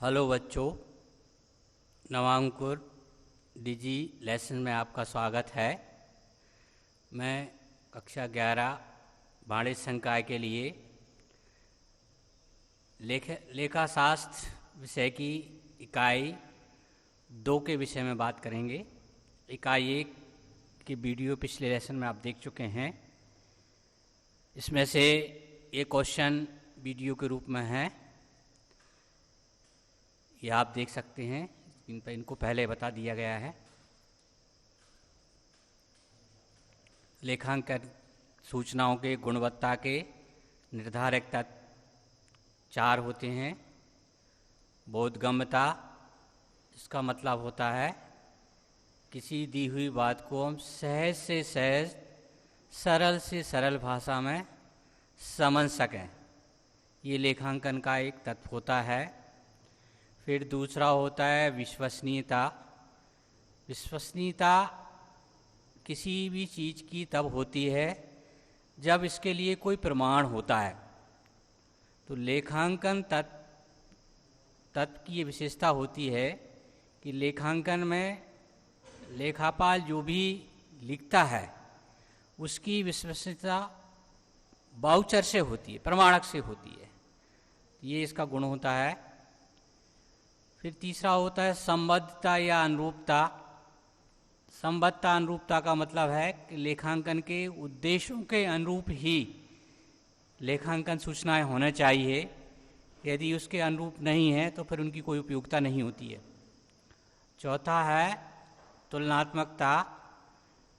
Hello बच्चों, नवांकुर डिजी lesson में आपका स्वागत है। मैं कक्षा 11 वाणिज्य संकाय के लिए लेखा शास्त्र विषय की इकाई 2 के विषय में बात करेंगे। इकाई 1 की वीडियो पिछले लेसन में आप देख चुके हैं। इसमें से एक क्वेश्चन वीडियो के रूप में है, ये आप देख सकते हैं। इनको पहले बता दिया गया है। लेखांकन सूचनाओं के गुणवत्ता के निर्धारक तत्व 4 होते हैं। बोधगम्यता, इसका मतलब होता है किसी दी हुई बात को हम सहज से सहज, सरल से सरल भाषा में समझ सकें, ये लेखांकन का एक तत्व होता है। फिर दूसरा होता है विश्वसनीयता। विश्वसनीयता किसी भी चीज़ की तब होती है जब इसके लिए कोई प्रमाण होता है। तो लेखांकन तत्व की ये विशेषता होती है कि लेखांकन में लेखापाल जो भी लिखता है उसकी विश्वसनीयता वाउचर से होती है, प्रमाणक से होती है। ये इसका गुण होता है। फिर तीसरा होता है संबद्धता या अनुरूपता। संबद्धता अनुरूपता का मतलब है कि लेखांकन के उद्देश्यों के अनुरूप ही लेखांकन सूचनाएं होना चाहिए। यदि उसके अनुरूप नहीं है तो फिर उनकी कोई उपयोगिता नहीं होती है। चौथा है तुलनात्मकता।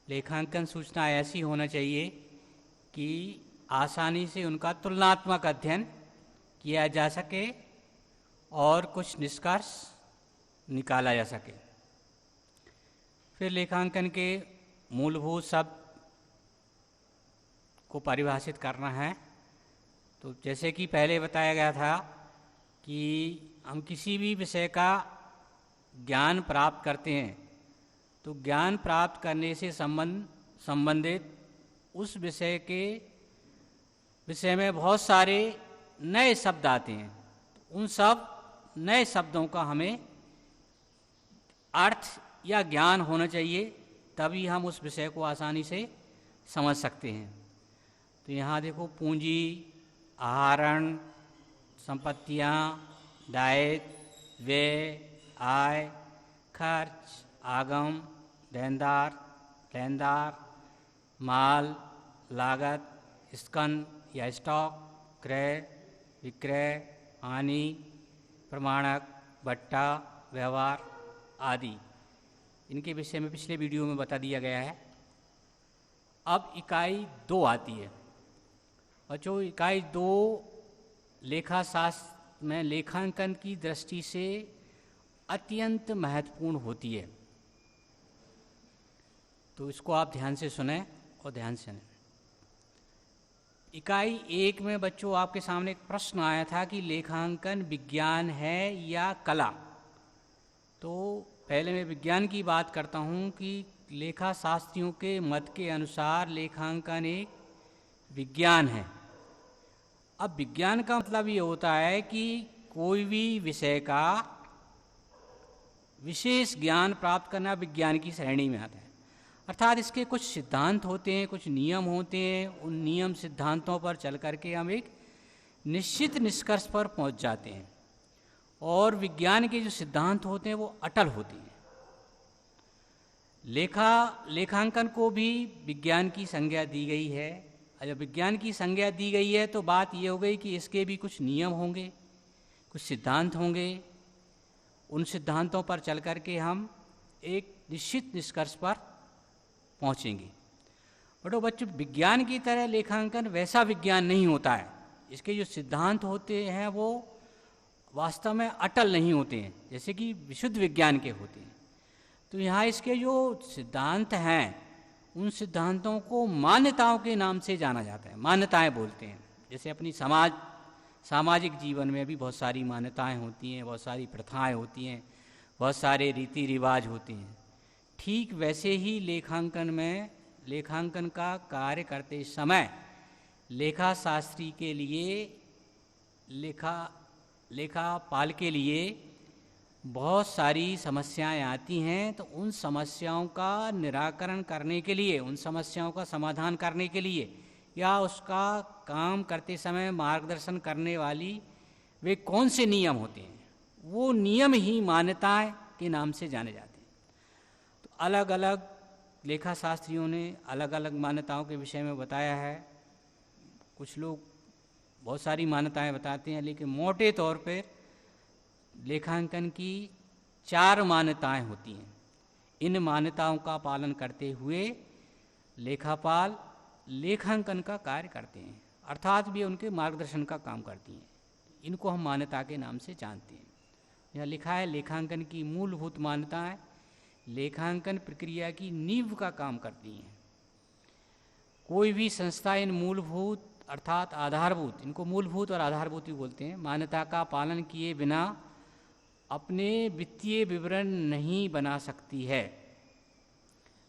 लेखांकन सूचना ऐसी होना चाहिए कि आसानी से उनका तुलनात्मक अध्ययन किया जा सके और कुछ निष्कर्ष निकाला जा सके। फिर लेखांकन के मूलभूत शब्द को परिभाषित करना है। तो जैसे कि पहले बताया गया था कि हम किसी भी विषय का ज्ञान प्राप्त करते हैं तो ज्ञान प्राप्त करने से संबंधित उस विषय में बहुत सारे नए शब्द आते हैं। उन सब नए शब्दों का हमें अर्थ या ज्ञान होना चाहिए, तभी हम उस विषय को आसानी से समझ सकते हैं। तो यहाँ देखो, पूंजी, आहरण, संपत्तियाँ, दायित्व, व्यय, आय, खर्च, आगम, लेनदार, माल, लागत, स्कंद या स्टॉक, क्रय, विक्रय, हानि, प्रमाणक, बट्टा, व्यवहार आदि, इनके विषय में पिछले वीडियो में बता दिया गया है। अब इकाई 2 आती है। बच्चों, इकाई 2 लेखा शास्त्र में लेखांकन की दृष्टि से अत्यंत महत्वपूर्ण होती है। तो इसको आप ध्यान से सुनें और ध्यान से सुनें। इकाई 1 में बच्चों आपके सामने एक प्रश्न आया था कि लेखांकन विज्ञान है या कला। तो पहले मैं विज्ञान की बात करता हूँ कि लेखा शास्त्रियों के मत के अनुसार लेखांकन एक विज्ञान है। अब विज्ञान का मतलब ये होता है कि कोई भी विषय का विशेष ज्ञान प्राप्त करना विज्ञान की श्रेणी में आता है। अर्थात इसके कुछ सिद्धांत होते हैं, कुछ नियम होते हैं। उन नियम सिद्धांतों पर चल करके हम एक निश्चित निष्कर्ष पर पहुंच जाते हैं और विज्ञान के जो सिद्धांत होते हैं वो अटल होते हैं। लेखांकन को भी विज्ञान की संज्ञा दी गई है। जब विज्ञान की संज्ञा दी गई है तो बात ये हो गई कि इसके भी कुछ नियम होंगे, कुछ सिद्धांत होंगे। उन सिद्धांतों पर चल करके हम एक निश्चित निष्कर्ष पर पहुंचेंगे। बच्चों, विज्ञान की तरह लेखांकन वैसा विज्ञान नहीं होता है। इसके जो सिद्धांत होते हैं वो वास्तव में अटल नहीं होते हैं, जैसे कि विशुद्ध विज्ञान के होते हैं। तो यहाँ इसके जो सिद्धांत हैं उन सिद्धांतों को मान्यताओं के नाम से जाना जाता है। मान्यताएं बोलते हैं। जैसे अपनी सामाजिक जीवन में भी बहुत सारी मान्यताएं होती हैं, बहुत सारी प्रथाएं होती हैं, बहुत सारे रीति रिवाज होते हैं। ठीक वैसे ही लेखांकन का कार्य करते समय लेखा शास्त्री के लिए लेखापाल के लिए बहुत सारी समस्याएं आती हैं, तो उन समस्याओं का निराकरण करने के लिए, उन समस्याओं का समाधान करने के लिए या उसका काम करते समय मार्गदर्शन करने वाली वे कौन से नियम होते हैं, वो नियम ही मान्यताएं के नाम से जाने जाते हैं। तो अलग अलग लेखा शास्त्रियों ने अलग अलग मान्यताओं के विषय में बताया है। कुछ लोग बहुत सारी मान्यताएं बताते हैं, लेकिन मोटे तौर पर लेखांकन की 4 मान्यताएं होती हैं। इन मान्यताओं का पालन करते हुए लेखापाल लेखांकन का कार्य करते हैं, अर्थात भी उनके मार्गदर्शन का काम करती हैं। इनको हम मान्यता के नाम से जानते हैं। यहाँ लिखा है लेखांकन की मूलभूत मान्यताएं लेखांकन प्रक्रिया की नींव का काम करती हैं। कोई भी संस्था इन मूलभूत अर्थात आधारभूत, इनको मूलभूत और आधारभूत भी बोलते हैं, मान्यता का पालन किए बिना अपने वित्तीय विवरण नहीं बना सकती है।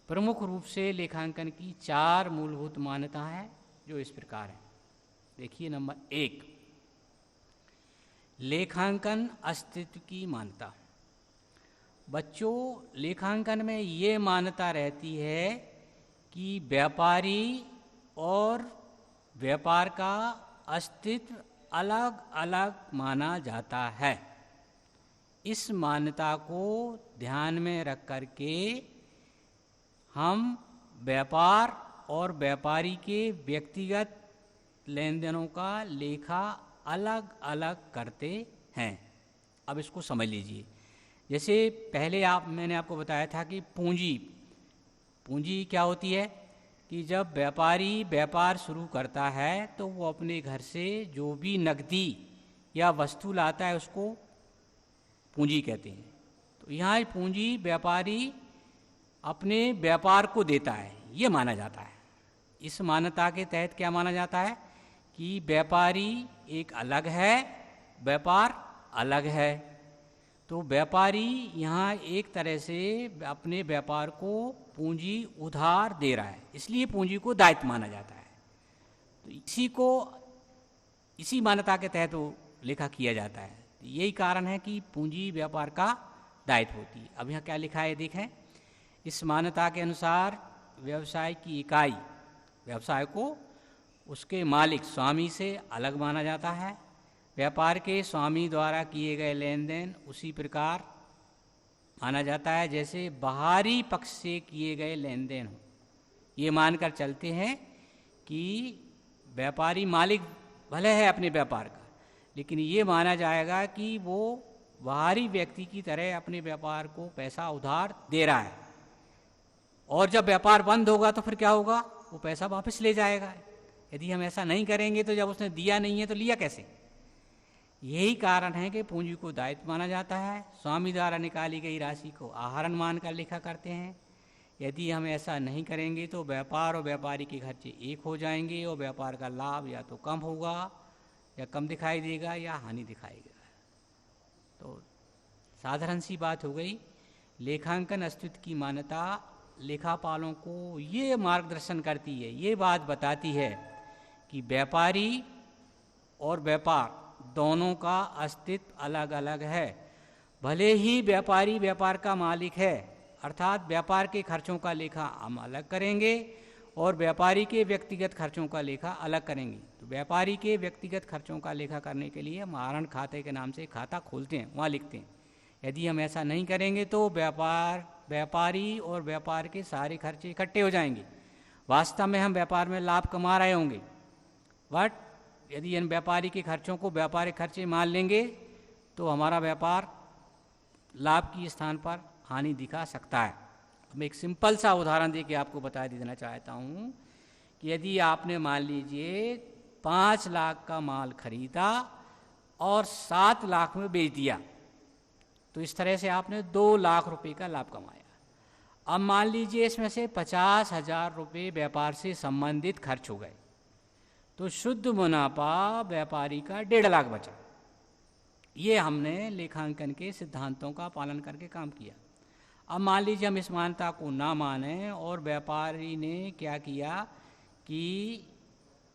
प्रमुख रूप से लेखांकन की 4 मूलभूत मान्यता है जो इस प्रकार है। देखिए, नंबर 1, लेखांकन अस्तित्व की मान्यता। बच्चों, लेखांकन में ये मान्यता रहती है कि व्यापारी और व्यापार का अस्तित्व अलग अलग माना जाता है। इस मान्यता को ध्यान में रख करके हम व्यापार और व्यापारी के व्यक्तिगत लेन देनों का लेखा अलग अलग करते हैं। अब इसको समझ लीजिए। जैसे पहले मैंने आपको बताया था कि पूंजी क्या होती है कि जब व्यापारी व्यापार शुरू करता है तो वो अपने घर से जो भी नकदी या वस्तु लाता है उसको पूंजी कहते हैं। तो यहाँ पूंजी व्यापारी अपने व्यापार को देता है, ये माना जाता है। इस मान्यता के तहत क्या माना जाता है कि व्यापारी एक अलग है, व्यापार अलग है। तो व्यापारी यहाँ एक तरह से अपने व्यापार को पूंजी उधार दे रहा है, इसलिए पूंजी को दायित्व माना जाता है। तो इसी मान्यता के तहत वो लेखा किया जाता है। तो यही कारण है कि पूंजी व्यापार का दायित्व होती है। अब यहाँ क्या लिखा है देखें। इस मान्यता के अनुसार व्यवसाय की इकाई व्यवसाय को उसके मालिक स्वामी से अलग माना जाता है। व्यापार के स्वामी द्वारा किए गए लेन देन उसी प्रकार माना जाता है जैसे बाहरी पक्ष से किए गए लेन देन हो। ये मानकर चलते हैं कि व्यापारी मालिक भले है अपने व्यापार का, लेकिन ये माना जाएगा कि वो बाहरी व्यक्ति की तरह अपने व्यापार को पैसा उधार दे रहा है, और जब व्यापार बंद होगा तो फिर क्या होगा, वो पैसा वापस ले जाएगा। यदि हम ऐसा नहीं करेंगे तो जब उसने दिया नहीं है तो लिया कैसे। यही कारण है कि पूंजी को दायित्व माना जाता है। स्वामी द्वारा निकाली गई राशि को आहरण मानकर लिखा करते हैं। यदि हम ऐसा नहीं करेंगे तो व्यापार और व्यापारी के खर्चे एक हो जाएंगे और व्यापार का लाभ या तो कम होगा या कम दिखाई देगा या हानि दिखाई देगा। तो साधारण सी बात हो गई। लेखांकन अस्तित्व की मान्यता लेखापालों को ये मार्गदर्शन करती है, ये बात बताती है कि व्यापारी और व्यापार दोनों का अस्तित्व अलग अलग है। भले ही व्यापारी व्यापार का मालिक है, अर्थात व्यापार के खर्चों का लेखा हम अलग करेंगे और व्यापारी के व्यक्तिगत खर्चों का लेखा अलग करेंगे। तो व्यापारी के व्यक्तिगत खर्चों का लेखा करने के लिए हम आहरण खाते के नाम से खाता खोलते हैं, वहाँ लिखते हैं। यदि हम ऐसा नहीं करेंगे तो व्यापारी और व्यापार के सारे खर्चे इकट्ठे हो जाएंगे। वास्तव में हम व्यापार में लाभ कमा रहे होंगे, बट यदि इन व्यापारी के खर्चों को व्यापारिक खर्चे मान लेंगे तो हमारा व्यापार लाभ के स्थान पर हानि दिखा सकता है। मैं एक सिंपल सा उदाहरण देके आपको बता देना चाहता हूँ कि यदि आपने मान लीजिए 5 लाख का माल खरीदा और 7 लाख में बेच दिया, तो इस तरह से आपने 2 लाख रुपए का लाभ कमाया। अब मान लीजिए इसमें से 50,000 रुपये व्यापार से संबंधित खर्च हो गए, तो शुद्ध मुनाफा व्यापारी का 1.5 लाख बचा। ये हमने लेखांकन के सिद्धांतों का पालन करके काम किया। अब मान लीजिए हम इस मान्यता को ना माने और व्यापारी ने क्या किया कि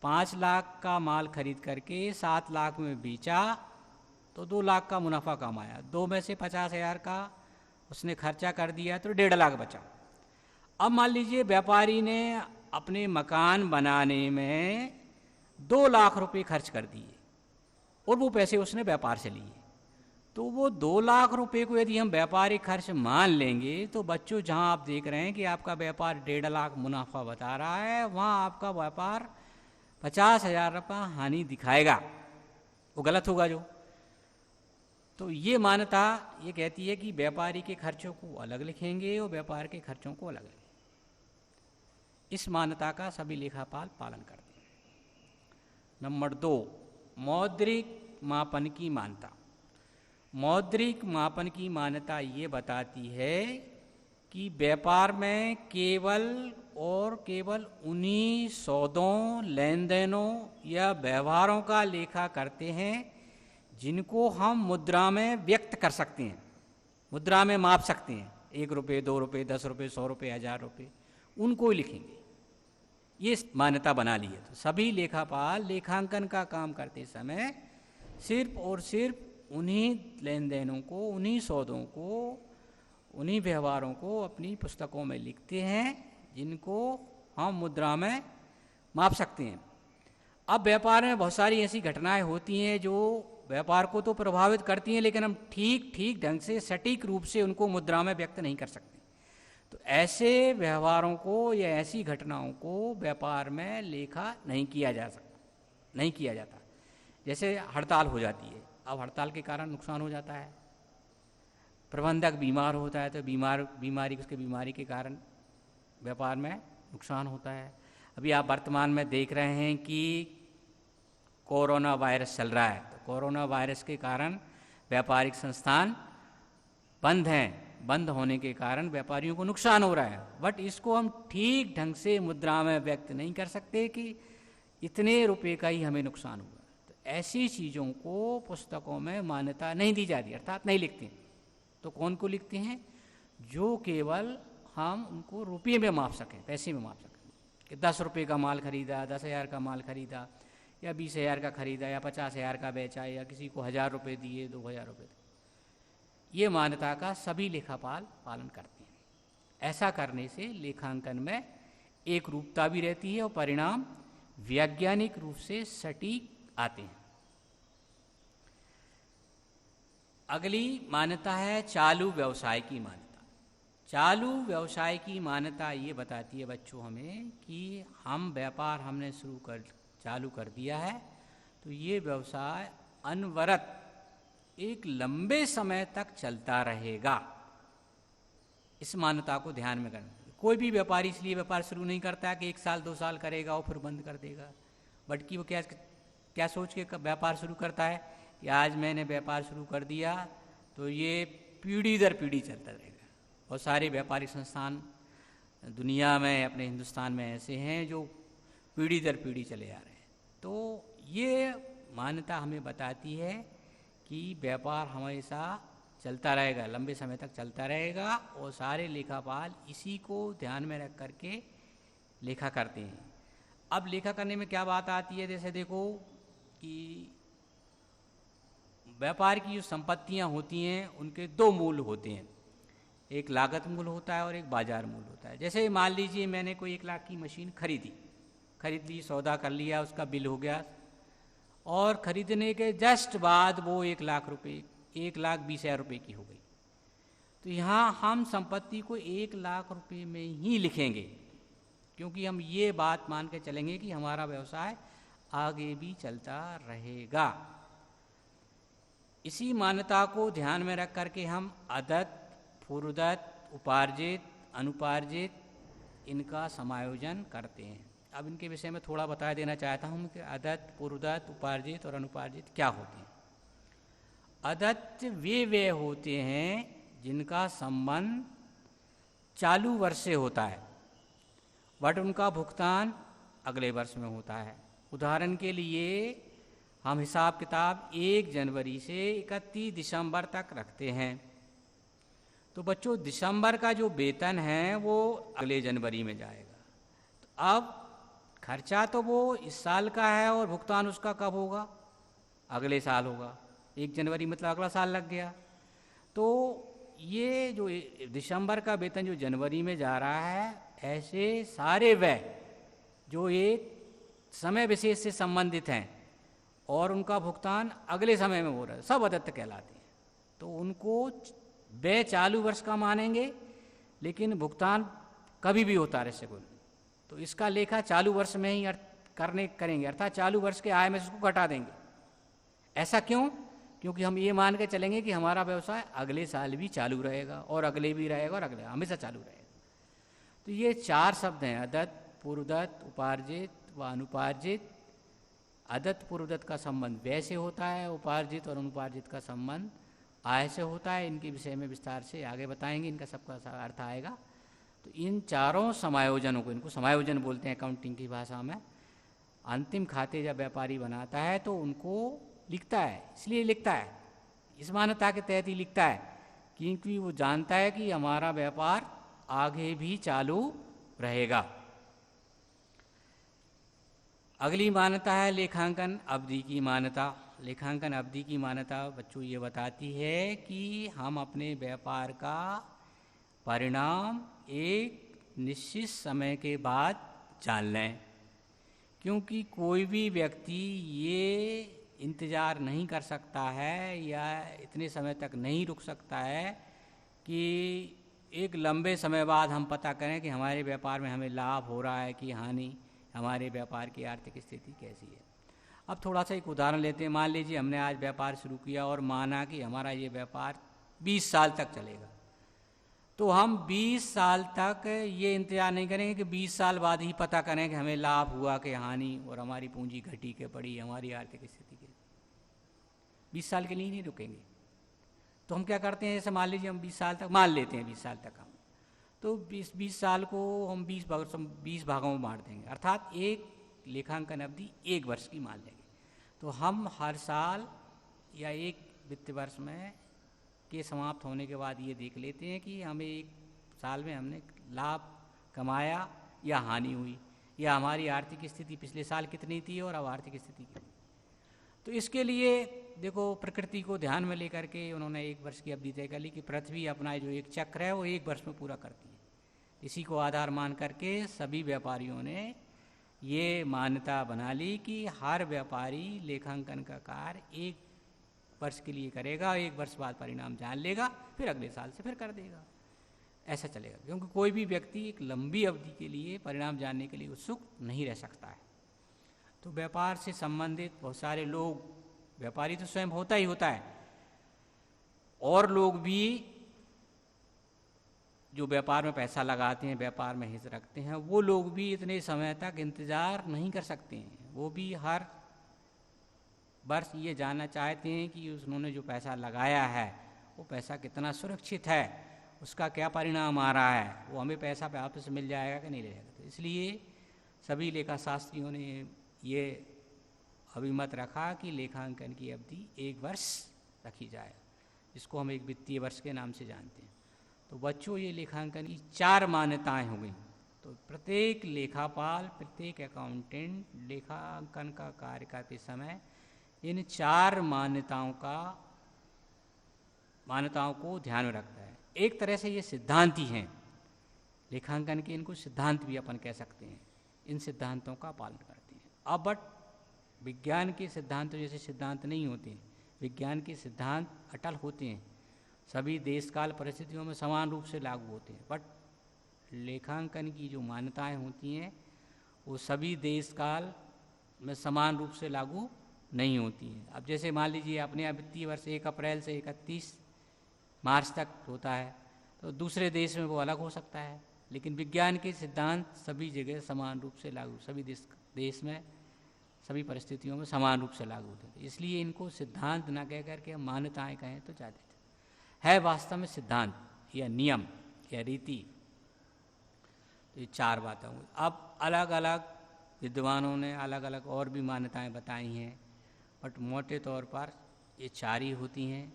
5 लाख का माल खरीद करके 7 लाख में बेचा, तो 2 लाख का मुनाफा कमाया, 2 में से 50,000 का उसने खर्चा कर दिया तो 1.5 लाख बचा। अब मान लीजिए व्यापारी ने अपने मकान बनाने में 2 लाख रुपए खर्च कर दिए और वो पैसे उसने व्यापार से लिए, तो वो 2 लाख रुपए को यदि हम व्यापारिक खर्च मान लेंगे तो बच्चों जहां आप देख रहे हैं कि आपका व्यापार 1.5 लाख मुनाफा बता रहा है, वहां आपका व्यापार 50,000 रुपये हानि दिखाएगा, वो गलत होगा जो। तो ये मान्यता ये कहती है कि व्यापारी के खर्चों को अलग लिखेंगे और व्यापार के खर्चों को अलग लिखेंगे। इस मान्यता का सभी लेखापाल पालन करते हैं। नंबर 2, मौद्रिक मापन की मान्यता। मौद्रिक मापन की मान्यता ये बताती है कि व्यापार में केवल और केवल उन्हीं सौदों, लेन देनों या व्यवहारों का लेखा करते हैं जिनको हम मुद्रा में व्यक्त कर सकते हैं, मुद्रा में माप सकते हैं। 1 रुपये, 2 रुपये, 10 रुपये, 100 रुपये, 1000 रुपये, उनको ही लिखेंगे। ये मान्यता बना ली है। तो सभी लेखापाल लेखांकन का काम करते समय सिर्फ और सिर्फ उन्हीं लेन देनों को, उन्हीं सौदों को, उन्हीं व्यवहारों को अपनी पुस्तकों में लिखते हैं जिनको हम मुद्रा में माप सकते हैं। अब व्यापार में बहुत सारी ऐसी घटनाएं होती हैं जो व्यापार को तो प्रभावित करती हैं, लेकिन हम ठीक ढंग से सटीक रूप से उनको मुद्रा में व्यक्त नहीं कर सकते। तो ऐसे व्यवहारों को या ऐसी घटनाओं को व्यापार में लेखा नहीं किया जाता। जैसे हड़ताल हो जाती है, अब हड़ताल के कारण नुकसान हो जाता है, प्रबंधक बीमार होता है तो उसके बीमारी के कारण व्यापार में नुकसान होता है। अभी आप वर्तमान में देख रहे हैं कि कोरोना वायरस चल रहा है, तो कोरोना वायरस के कारण व्यापारिक संस्थान बंद हैं, बंद होने के कारण व्यापारियों को नुकसान हो रहा है, बट इसको हम ठीक ढंग से मुद्रा में व्यक्त नहीं कर सकते कि इतने रुपए का ही हमें नुकसान हुआ। तो ऐसी चीज़ों को पुस्तकों में मान्यता नहीं दी जाती, अर्थात नहीं लिखते। तो कौन को लिखते हैं? जो केवल हम उनको रुपये में माप सकें, पैसे में माप सकें कि 10 रुपये का माल खरीदा, 10,000 का माल खरीदा, या 20,000 का खरीदा, या 50,000 का बेचा, या किसी को 1,000 रुपये दिए, 2,000 रुपये दिए। ये मान्यता का सभी लेखापाल पालन करते हैं। ऐसा करने से लेखांकन में एक रूपता भी रहती है और परिणाम वैज्ञानिक रूप से सटीक आते हैं। अगली मान्यता है चालू व्यवसाय की मान्यता। चालू व्यवसाय की मान्यता ये बताती है बच्चों हमें कि हम व्यापार हमने चालू कर दिया है तो ये व्यवसाय अनवरत एक लंबे समय तक चलता रहेगा। इस मान्यता को ध्यान में करना। कोई भी व्यापारी इसलिए व्यापार शुरू नहीं करता कि 1 साल 2 साल करेगा और फिर बंद कर देगा, बल्कि वो क्या सोच के व्यापार शुरू करता है कि आज मैंने व्यापार शुरू कर दिया तो ये पीढ़ी दर पीढ़ी चलता रहेगा। और सारे व्यापारिक संस्थान दुनिया में, अपने हिंदुस्तान में ऐसे हैं जो पीढ़ी दर पीढ़ी चले आ रहे हैं। तो ये मान्यता हमें बताती है कि व्यापार हमेशा चलता रहेगा, लंबे समय तक चलता रहेगा, और सारे लेखापाल इसी को ध्यान में रख करके लेखा करते हैं। अब लेखा करने में क्या बात आती है, जैसे देखो कि व्यापार की जो संपत्तियां होती हैं उनके 2 मूल होते हैं, एक लागत मूल होता है और एक बाजार मूल होता है। जैसे मान लीजिए मैंने कोई 1 लाख की मशीन खरीद ली, सौदा कर लिया, उसका बिल हो गया, और खरीदने के जस्ट बाद वो 1 लाख रुपये, 1,20,000 रुपये की हो गई। तो यहाँ हम संपत्ति को 1 लाख रुपये में ही लिखेंगे, क्योंकि हम ये बात मान के चलेंगे कि हमारा व्यवसाय आगे भी चलता रहेगा। इसी मान्यता को ध्यान में रख करके हम अदत्त, पूर्वदत्त, उपार्जित, अनुपार्जित इनका समायोजन करते हैं। अब इनके विषय में थोड़ा बता देना चाहता हूँ कि अदत्त, पूर्वदत्त, उपार्जित और अनुपार्जित क्या होते हैं। अदत्त वे होते हैं जिनका संबंध चालू वर्ष से होता है, बट उनका भुगतान अगले वर्ष में होता है। उदाहरण के लिए हम हिसाब किताब 1 जनवरी से 31 दिसंबर तक रखते हैं, तो बच्चों दिसंबर का जो वेतन है वो अगले जनवरी में जाएगा। तो अब खर्चा तो वो इस साल का है और भुगतान उसका कब होगा? अगले साल होगा। 1 जनवरी मतलब अगला साल लग गया। तो ये जो दिसंबर का वेतन जो जनवरी में जा रहा है, ऐसे सारे व्यय जो एक समय विशेष से संबंधित हैं और उनका भुगतान अगले समय में हो रहा है, सब अदत्त कहलाते हैं। तो उनको व्यय चालू वर्ष का मानेंगे, लेकिन भुगतान कभी भी होता रह सके। तो इसका लेखा चालू वर्ष में ही करेंगे, अर्थात चालू वर्ष के आय में से उसको घटा देंगे। ऐसा क्यों? क्योंकि हम ये मान के चलेंगे कि हमारा व्यवसाय अगले साल भी चालू रहेगा और अगले भी रहेगा और अगले हमेशा चालू रहेगा। तो ये 4 शब्द हैं, अदत्त, पूर्वदत्त, उपार्जित व अनुपार्जित। अदत्त पूर्वदत्त का संबंध व्यय से होता है, उपार्जित और अनुपार्जित का संबंध आय से होता है। इनके विषय में विस्तार से आगे बताएंगे, इनका सबका अर्थ आएगा। तो इन चारों समायोजनों को, इनको समायोजन बोलते हैं अकाउंटिंग की भाषा में। अंतिम खाते जब व्यापारी बनाता है तो उनको लिखता है, इसलिए लिखता है, इस मान्यता के तहत ही लिखता है क्योंकि वो जानता है कि हमारा व्यापार आगे भी चालू रहेगा। अगली मान्यता है लेखांकन अवधि की मान्यता। लेखांकन अवधि की मान्यता बच्चों ये बताती है कि हम अपने व्यापार का परिणाम एक निश्चित समय के बाद जान लें, क्योंकि कोई भी व्यक्ति ये इंतज़ार नहीं कर सकता है या इतने समय तक नहीं रुक सकता है कि एक लंबे समय बाद हम पता करें कि हमारे व्यापार में हमें लाभ हो रहा है कि हानि, हमारे व्यापार की आर्थिक स्थिति कैसी है। अब थोड़ा सा एक उदाहरण लेते हैं। मान लीजिए हमने आज व्यापार शुरू किया और माना कि हमारा ये व्यापार 20 साल तक चलेगा। तो हम 20 साल तक ये इंतजार नहीं करेंगे कि 20 साल बाद ही पता करें कि हमें लाभ हुआ कि हानि, और हमारी पूंजी घटी के बढ़ी, हमारी आर्थिक स्थिति के। 20 साल के लिए नहीं रुकेंगे। तो हम क्या करते हैं, जैसे मान लीजिए हम 20 साल तक मान लेते हैं, 20 साल तक हम, तो 20 साल को हम 20 भागों में बांट देंगे, अर्थात एक लेखांकन अवधि 1 वर्ष की मान लेंगे। तो हम हर साल या एक वित्त वर्ष में के समाप्त होने के बाद ये देख लेते हैं कि हमें 1 साल में हमने लाभ कमाया या हानि हुई, या हमारी आर्थिक स्थिति पिछले साल कितनी थी और अब आर्थिक स्थिति कितनी। तो इसके लिए देखो, प्रकृति को ध्यान में लेकर के उन्होंने 1 वर्ष की अवधि तय कर ली कि पृथ्वी अपना जो एक चक्र है वो 1 वर्ष में पूरा करती है। इसी को आधार मान करके सभी व्यापारियों ने ये मान्यता बना ली कि हर व्यापारी लेखांकन का कार्य 1 वर्ष के लिए करेगा, 1 वर्ष बाद परिणाम जान लेगा, फिर अगले साल से फिर कर देगा। ऐसा चलेगा, क्योंकि कोई भी व्यक्ति एक लंबी अवधि के लिए परिणाम जानने के लिए उत्सुक नहीं रह सकता है। तो व्यापार से संबंधित बहुत सारे लोग, व्यापारी तो स्वयं होता ही होता है, और लोग भी जो व्यापार में पैसा लगाते हैं, व्यापार में हित रखते हैं, वो लोग भी इतने समय तक इंतज़ार नहीं कर सकते हैं। वो भी हर वर्ष ये जानना चाहते हैं कि उन्होंने जो पैसा लगाया है वो पैसा कितना सुरक्षित है, उसका क्या परिणाम आ रहा है, वो हमें पैसा वापस मिल जाएगा कि नहीं रहेगा। तो इसलिए सभी लेखा शास्त्रियों ने ये अभिमत रखा कि लेखांकन की अवधि 1 वर्ष रखी जाए, जिसको हम एक वित्तीय वर्ष के नाम से जानते हैं। तो बच्चों, ये लेखांकन की 4 मान्यताएं हो गई। तो प्रत्येक लेखापाल, प्रत्येक अकाउंटेंट लेखांकन का कार्य करते समय इन 4 मान्यताओं को ध्यान में रखता है। एक तरह से ये सिद्धांत ही हैं लेखांकन के, इनको सिद्धांत भी अपन कह सकते हैं। इन सिद्धांतों का पालन करते हैं। अब बट विज्ञान के सिद्धांत जैसे सिद्धांत नहीं होते हैं। विज्ञान के सिद्धांत अटल होते हैं, सभी देश काल परिस्थितियों में समान रूप से लागू होते हैं। बट लेखांकन की जो मान्यताएं होती हैं वो सभी देश काल में समान रूप से लागू नहीं होती हैं। अब जैसे मान लीजिए अपने यहाँ वित्तीय वर्ष 1 अप्रैल से 31 मार्च तक होता है, तो दूसरे देश में वो अलग हो सकता है। लेकिन विज्ञान के सिद्धांत सभी जगह समान रूप से लागू, सभी देश में सभी परिस्थितियों में समान रूप से लागू होते हैं। इसलिए इनको सिद्धांत न कह करके हम मान्यताएं कहें तो ज़्यादा है। वास्तव में सिद्धांत या नियम या रीति। तो ये 4 बातें होंगी। अब अलग अलग विद्वानों ने अलग अलग और भी मान्यताएं बताई हैं, बट मोटे तौर पर ये 4 ही होती हैं,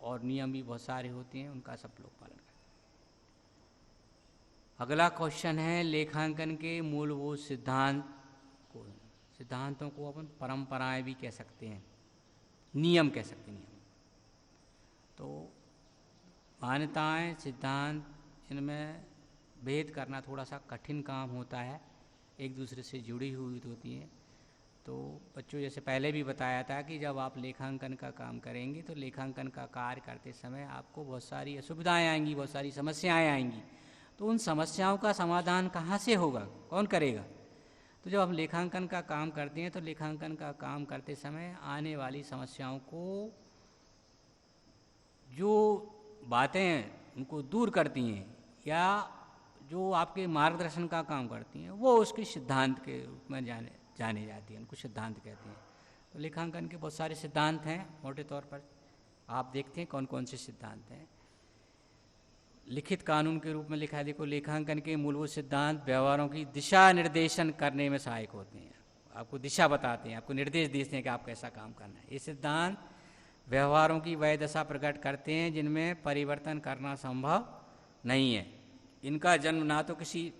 और नियम भी बहुत सारे होते हैं, उनका सब लोग पालन करते हैं। अगला क्वेश्चन है लेखांकन के मूलभूत सिद्धांतों को अपन परंपराएं भी कह सकते हैं। नियम कह सकते हैं, नियम। तो मान्यताएं, सिद्धांत, इनमें भेद करना थोड़ा सा कठिन काम होता है, एक दूसरे से जुड़ी हुई होती हैं। तो बच्चों, जैसे पहले भी बताया था कि जब आप लेखांकन का काम करेंगे तो लेखांकन का कार्य करते समय आपको बहुत सारी असुविधाएं आएंगी, बहुत सारी समस्याएं आएंगी। तो उन समस्याओं का समाधान कहाँ से होगा, कौन करेगा? तो जब हम लेखांकन का काम करते हैं तो लेखांकन का काम करते समय आने वाली समस्याओं को, जो बातें उनको दूर करती हैं या जो आपके मार्गदर्शन का काम करती हैं, वो उसके सिद्धांत के रूप में जाने जाती हैं, उनको सिद्धांत कहते हैं। तो लेखांकन के बहुत सारे सिद्धांत हैं, मोटे तौर पर आप देखते हैं कौन कौन से सिद्धांत हैं। लिखित कानून के रूप में लिखा है, देखो, लेखांकन के मूलभूत सिद्धांत व्यवहारों की दिशा निर्देशन करने में सहायक होते हैं, आपको दिशा बताते हैं, आपको निर्देश देते हैं कि आप कैसा काम करना है। ये सिद्धांत व्यवहारों की वह दशा प्रकट करते हैं जिनमें परिवर्तन करना संभव नहीं है। इनका जन्म ना तो किसी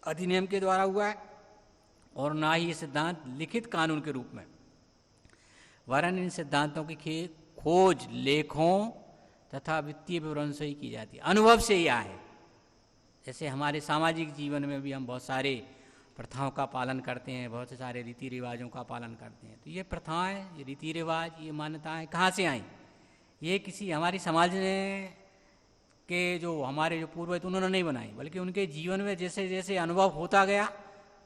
अधिनियम के द्वारा हुआ है और ना ही ये सिद्धांत लिखित कानून के रूप में, वरन इन सिद्धांतों की खोज लेखों तथा वित्तीय विवरण से ही की जाती है, अनुभव से ही आए। जैसे हमारे सामाजिक जीवन में भी हम बहुत सारे प्रथाओं का पालन करते हैं, बहुत से सारे रीति रिवाजों का पालन करते हैं। तो ये प्रथाएं, ये रीति रिवाज, ये मान्यताएं कहाँ से आई? ये किसी हमारी समाज ने के जो हमारे जो पूर्वज उन्होंने नहीं बनाई, बल्कि उनके जीवन में जैसे जैसे अनुभव होता गया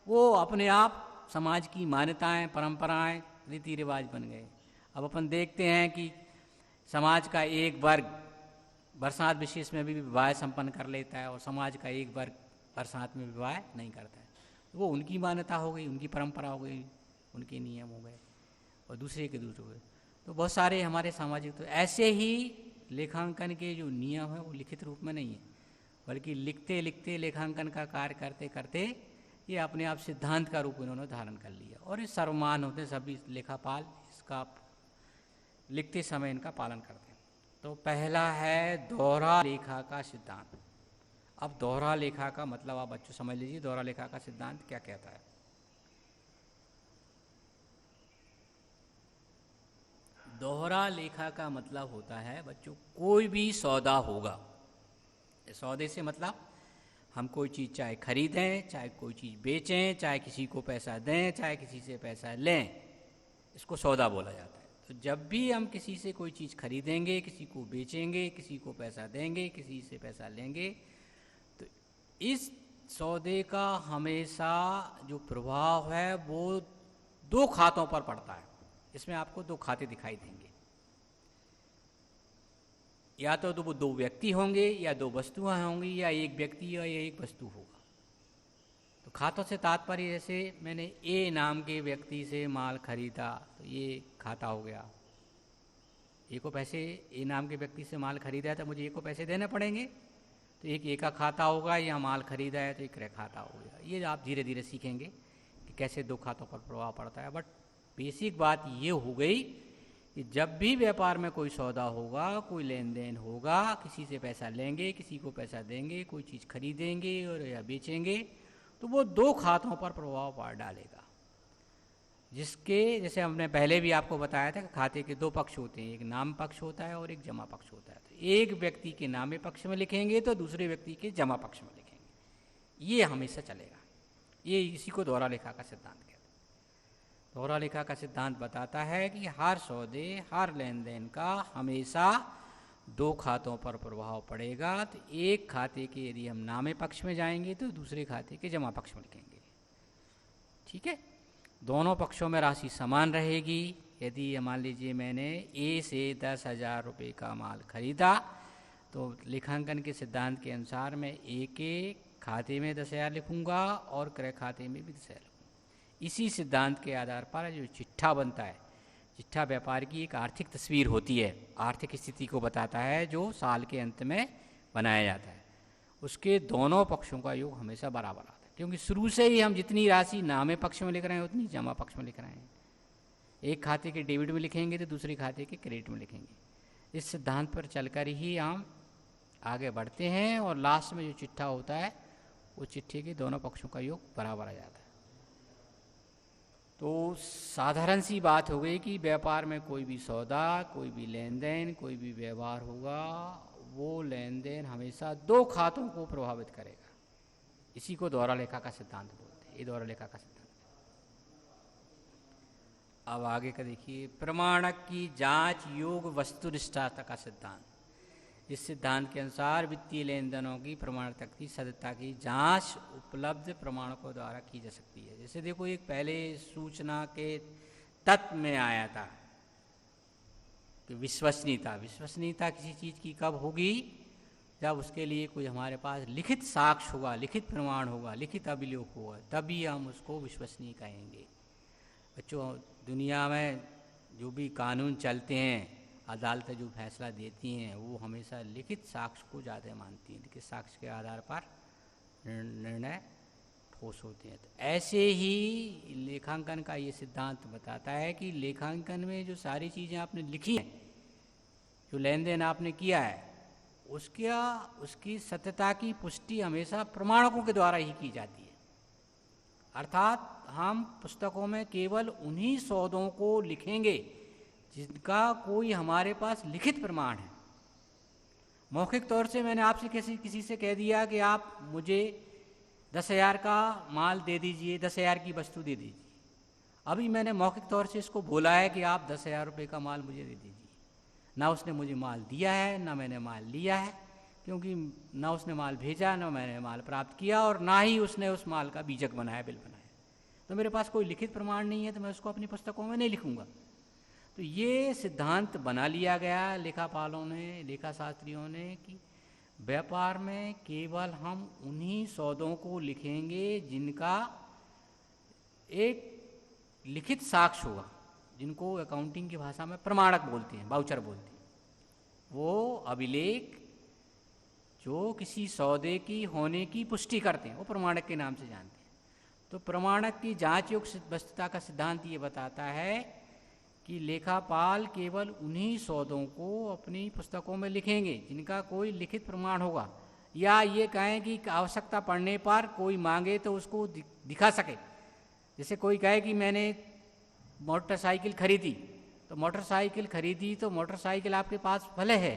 वो अपने आप समाज की मान्यताएं, परंपराएं, रीति रिवाज बन गए। अब अपन देखते हैं कि समाज का एक वर्ग बरसात विशेष में भी विवाह संपन्न कर लेता है और समाज का एक वर्ग बरसात में विवाह नहीं करता है। वो उनकी मान्यता हो गई, उनकी परंपरा हो गई, उनके नियम हो गए और दूसरे के दूसरे हो गए। तो बहुत सारे हमारे सामाजिक, तो ऐसे ही लेखांकन के जो नियम है वो लिखित रूप में नहीं है, बल्कि लिखते लिखते लेखांकन का कार्य करते करते ये अपने आप सिद्धांत का रूप इन्होंने धारण कर लिया और ये सर्वमान होते, सभी लेखापाल इसका लिखते समय इनका पालन करते हैं। तो पहला है दोहरा लेखा का सिद्धांत। अब दोहरा लेखा का मतलब आप बच्चों समझ लीजिए, दोहरा लेखा का सिद्धांत क्या कहता है। दोहरा लेखा का मतलब होता है बच्चों, कोई भी सौदा होगा, सौदे से मतलब हम कोई चीज़ चाहे खरीदें, चाहे कोई चीज़ बेचें, चाहे किसी को पैसा दें, चाहे किसी से पैसा लें, इसको सौदा बोला जाता है। तो जब भी हम किसी से कोई चीज़ खरीदेंगे, किसी को बेचेंगे, किसी को पैसा देंगे, किसी से पैसा लेंगे, तो इस सौदे का हमेशा जो प्रभाव है वो दो खातों पर पड़ता है। इसमें आपको दो खाते दिखाई देंगे, या तो वो दो व्यक्ति होंगे, या दो वस्तुएं होंगी, या एक व्यक्ति या एक वस्तु होगा। तो खातों से तात्पर्य, जैसे मैंने ए नाम के व्यक्ति से माल खरीदा तो ये खाता हो गया। ए को पैसे, ए नाम के व्यक्ति से माल खरीदा है तो मुझे ए को पैसे देने पड़ेंगे, तो एक ए का खाता होगा, या माल खरीदा है तो एक क्रय खाता हो गया। ये आप धीरे धीरे सीखेंगे कि कैसे दो खातों पर प्रभाव पड़ता है। बट बेसिक बात ये हो गई कि जब भी व्यापार में कोई सौदा होगा, कोई लेन देन होगा, किसी से पैसा लेंगे, किसी को पैसा देंगे, कोई चीज़ खरीदेंगे और या बेचेंगे, तो वो दो खातों पर प्रभाव पड़ डालेगा। जिसके, जैसे हमने पहले भी आपको बताया था कि खाते के दो पक्ष होते हैं, एक नाम पक्ष होता है और एक जमा पक्ष होता है। तो एक व्यक्ति के नामे पक्ष में लिखेंगे तो दूसरे व्यक्ति के जमा पक्ष में लिखेंगे, ये हमेशा चलेगा। ये इसी को दोहरा लेखा का सिद्धांत कहते हैं। दोहरा लेखा का सिद्धांत बताता है कि हर सौदे, हर लेन देन का हमेशा दो खातों पर प्रभाव पड़ेगा। तो एक खाते के यदि हम नामे पक्ष में जाएंगे तो दूसरे खाते के जमा पक्ष में लिखेंगे। ठीक है, दोनों पक्षों में राशि समान रहेगी। यदि मान लीजिए मैंने ए से 10,000 रुपये का माल खरीदा, तो लेखांकन के सिद्धांत के अनुसार मैं ए के खाते में 10,000 लिखूंगा और क्रय खाते में भी 10,000 लिखूंगा। इसी सिद्धांत के आधार पर जो चिट्ठा बनता है, चिट्ठा व्यापार की एक आर्थिक तस्वीर होती है, आर्थिक स्थिति को बताता है, जो साल के अंत में बनाया जाता है। उसके दोनों पक्षों का योग हमेशा बराबर आता है, क्योंकि शुरू से ही हम जितनी राशि नामे पक्ष में लिख रहे हैं उतनी जमा पक्ष में लिख रहे हैं। एक खाते के डेबिट में लिखेंगे तो दूसरे खाते के क्रेडिट में लिखेंगे। इस सिद्धांत पर चलकर ही हम आगे बढ़ते हैं और लास्ट में जो चिट्ठा होता है वो चिट्ठे के दोनों पक्षों का योग बराबर आ जाता है। तो साधारण सी बात हो गई कि व्यापार में कोई भी सौदा, कोई भी लेन देन, कोई भी व्यवहार होगा, वो लेन देन हमेशा दो खातों को प्रभावित करेगा। इसी को दोहरा लेखा का सिद्धांत बोलते हैं। ये दोहरा लेखा का सिद्धांत। अब आगे का देखिए, प्रमाणक की जांच योग वस्तुनिष्ठता का सिद्धांत। इस सिद्धांत के अनुसार वित्तीय लेन देनों की प्रमाणिकता की सत्यता की जांच उपलब्ध प्रमाणकों द्वारा की जा सकती है। जैसे देखो, एक पहले सूचना के तत्व में आया था कि विश्वसनीयता किसी चीज़ की कब होगी? जब उसके लिए कोई हमारे पास लिखित साक्ष्य होगा, लिखित प्रमाण होगा, लिखित अभिलेख होगा, तभी हम उसको विश्वसनीय कहेंगे। बच्चों, दुनिया में जो भी कानून चलते हैं, अदालतें जो फैसला देती हैं, वो हमेशा लिखित साक्ष्य को ज़्यादा मानती हैं। लिखित साक्ष्य के आधार पर निर्णय ठोस होते हैं। तो ऐसे ही लेखांकन का ये सिद्धांत बताता है कि लेखांकन में जो सारी चीज़ें आपने लिखी हैं, जो लेन देन आपने किया है, उसकी सत्यता की पुष्टि हमेशा प्रमाणकों के द्वारा ही की जाती है। अर्थात हम पुस्तकों में केवल उन्हीं सौदों को लिखेंगे जिनका कोई हमारे पास लिखित प्रमाण है। मौखिक तौर से मैंने आपसे किसी से कह दिया कि आप मुझे 10,000 का माल दे दीजिए, 10,000 की वस्तु दे दीजिए। अभी मैंने मौखिक तौर से इसको बोला है कि आप 10,000 रुपये का माल मुझे दे दीजिए। ना उसने मुझे माल दिया है, ना मैंने माल लिया है, क्योंकि ना उसने माल भेजा, ना मैंने माल प्राप्त किया, और ना ही उसने उस माल का बीजक बनाया, बिल बनाया। तो मेरे पास कोई लिखित प्रमाण नहीं है, तो मैं उसको अपनी पुस्तकों में नहीं लिखूंगा। तो ये सिद्धांत बना लिया गया लेखापालों ने, लेखा शास्त्रियों ने, कि व्यापार में केवल हम उन्हीं सौदों को लिखेंगे जिनका एक लिखित साक्ष्य होगा, जिनको अकाउंटिंग की भाषा में प्रमाणक बोलते हैं, वाउचर बोलते हैं। वो अभिलेख जो किसी सौदे की होने की पुष्टि करते हैं, वो प्रमाणक के नाम से जानते हैं। तो प्रमाणक की जांच योग्य वस्तुता का सिद्धांत ये बताता है कि लेखापाल केवल उन्हीं सौदों को अपनी पुस्तकों में लिखेंगे जिनका कोई लिखित प्रमाण होगा, या ये कहें कि आवश्यकता पड़ने पर कोई मांगे तो उसको दिखा सके। जैसे कोई कहे कि मैंने मोटरसाइकिल खरीदी, तो मोटरसाइकिल आपके पास भले है,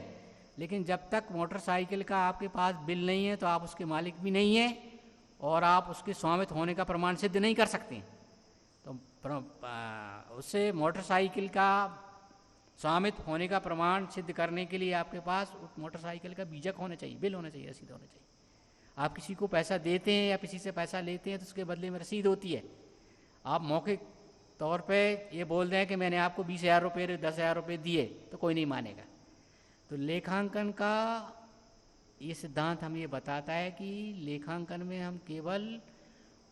लेकिन जब तक मोटरसाइकिल का आपके पास बिल नहीं है तो आप उसके मालिक भी नहीं हैं, और आप उसके स्वामित्व होने का प्रमाण सिद्ध नहीं कर सकते। तो उससे मोटरसाइकिल का स्वामित्व होने का प्रमाण सिद्ध करने के लिए आपके पास उस मोटरसाइकिल का बीजक होना चाहिए, बिल होना चाहिए, रसीद होना चाहिए। आप किसी को पैसा देते हैं या किसी से पैसा लेते हैं तो उसके बदले में रसीद होती है। आप मौखिक तौर पे ये बोल दें कि मैंने आपको 20,000 रुपये 10,000 रुपये दिए, तो कोई नहीं मानेगा। तो लेखांकन का ये सिद्धांत हमें ये बताता है कि लेखांकन में हम केवल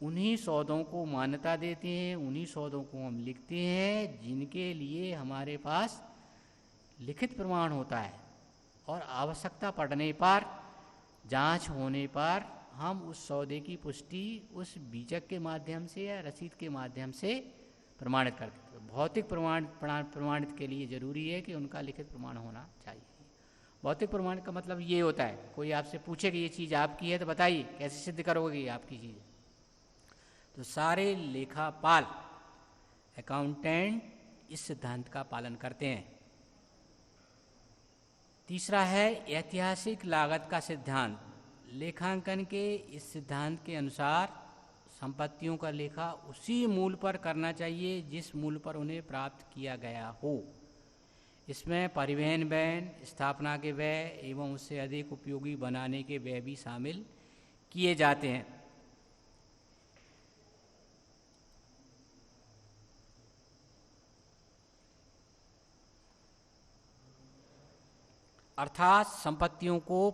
उन्हीं सौदों को मान्यता देते हैं, उन्हीं सौदों को हम लिखते हैं जिनके लिए हमारे पास लिखित प्रमाण होता है, और आवश्यकता पड़ने पर, जांच होने पर हम उस सौदे की पुष्टि उस बीजक के माध्यम से या रसीद के माध्यम से प्रमाणित करते हैं। तो भौतिक प्रमाणित के लिए ज़रूरी है कि उनका लिखित प्रमाण होना चाहिए। भौतिक प्रमाण का मतलब ये होता है, कोई आपसे पूछे कि ये चीज़ आपकी है तो बताइए कैसे सिद्ध करोगे ये आपकी चीज़। तो सारे लेखापाल, अकाउंटेंट इस सिद्धांत का पालन करते हैं। तीसरा है ऐतिहासिक लागत का सिद्धांत। लेखांकन के इस सिद्धांत के अनुसार संपत्तियों का लेखा उसी मूल पर करना चाहिए जिस मूल पर उन्हें प्राप्त किया गया हो। इसमें परिवहन व्यय, स्थापना के व्यय एवं उससे अधिक उपयोगी बनाने के व्यय भी शामिल किए जाते हैं। अर्थात संपत्तियों को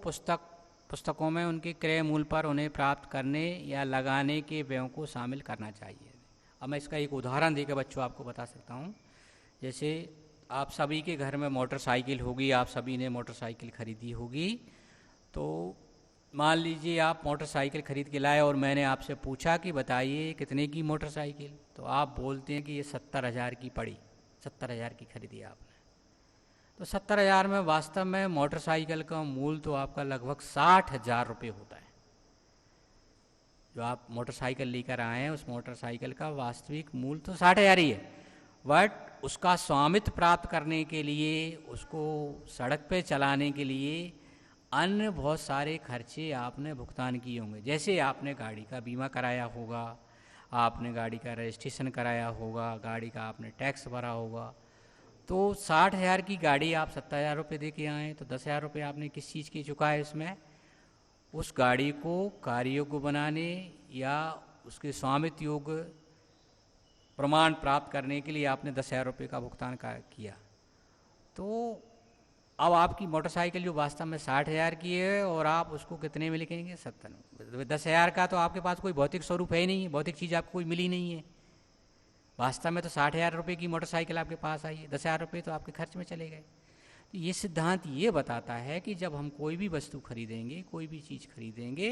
पुस्तकों में उनके क्रय मूल्य पर उन्हें प्राप्त करने या लगाने के व्ययों को शामिल करना चाहिए। अब मैं इसका एक उदाहरण देकर बच्चों आपको बता सकता हूँ। जैसे आप सभी के घर में मोटरसाइकिल होगी, आप सभी ने मोटरसाइकिल खरीदी होगी। तो मान लीजिए आप मोटरसाइकिल खरीद के लाए और मैंने आपसे पूछा कि बताइए कितने की मोटरसाइकिल, तो आप बोलते हैं कि ये 70,000 की पड़ी, 70,000 की खरीदी आपने। तो 70,000 में वास्तव में मोटरसाइकिल का मूल्य तो आपका लगभग 60,000 रुपये होता है। जो आप मोटरसाइकिल लेकर आए हैं उस मोटरसाइकिल का वास्तविक मूल्य तो 60,000 ही है, बट उसका स्वामित्व प्राप्त करने के लिए, उसको सड़क पे चलाने के लिए अन्य बहुत सारे खर्चे आपने भुगतान किए होंगे। जैसे आपने गाड़ी का बीमा कराया होगा, आपने गाड़ी का रजिस्ट्रेशन कराया होगा, गाड़ी का आपने टैक्स भरा होगा। तो 60,000 की गाड़ी आप 70,000 रुपये दे के आएँ तो 10,000 रुपये आपने किस चीज़ की चुकाए उसमें? उस गाड़ी को कार्ययोग्य बनाने या उसके स्वामित्व योग्य प्रमाण प्राप्त करने के लिए आपने 10,000 रुपये का भुगतान किया। तो अब आपकी मोटरसाइकिल जो वास्तव में 60,000 की है और आप उसको कितने में लिखेंगे? 70। 10,000 का तो आपके पास कोई भौतिक स्वरूप है ही नहीं, भौतिक चीज़ आपको कोई मिली नहीं है। वास्तव में तो 60,000 रुपये की मोटरसाइकिल आपके पास आई है, 10,000 रुपये तो आपके खर्च में चले गए। तो ये सिद्धांत ये बताता है कि जब हम कोई भी वस्तु खरीदेंगे, कोई भी चीज़ खरीदेंगे,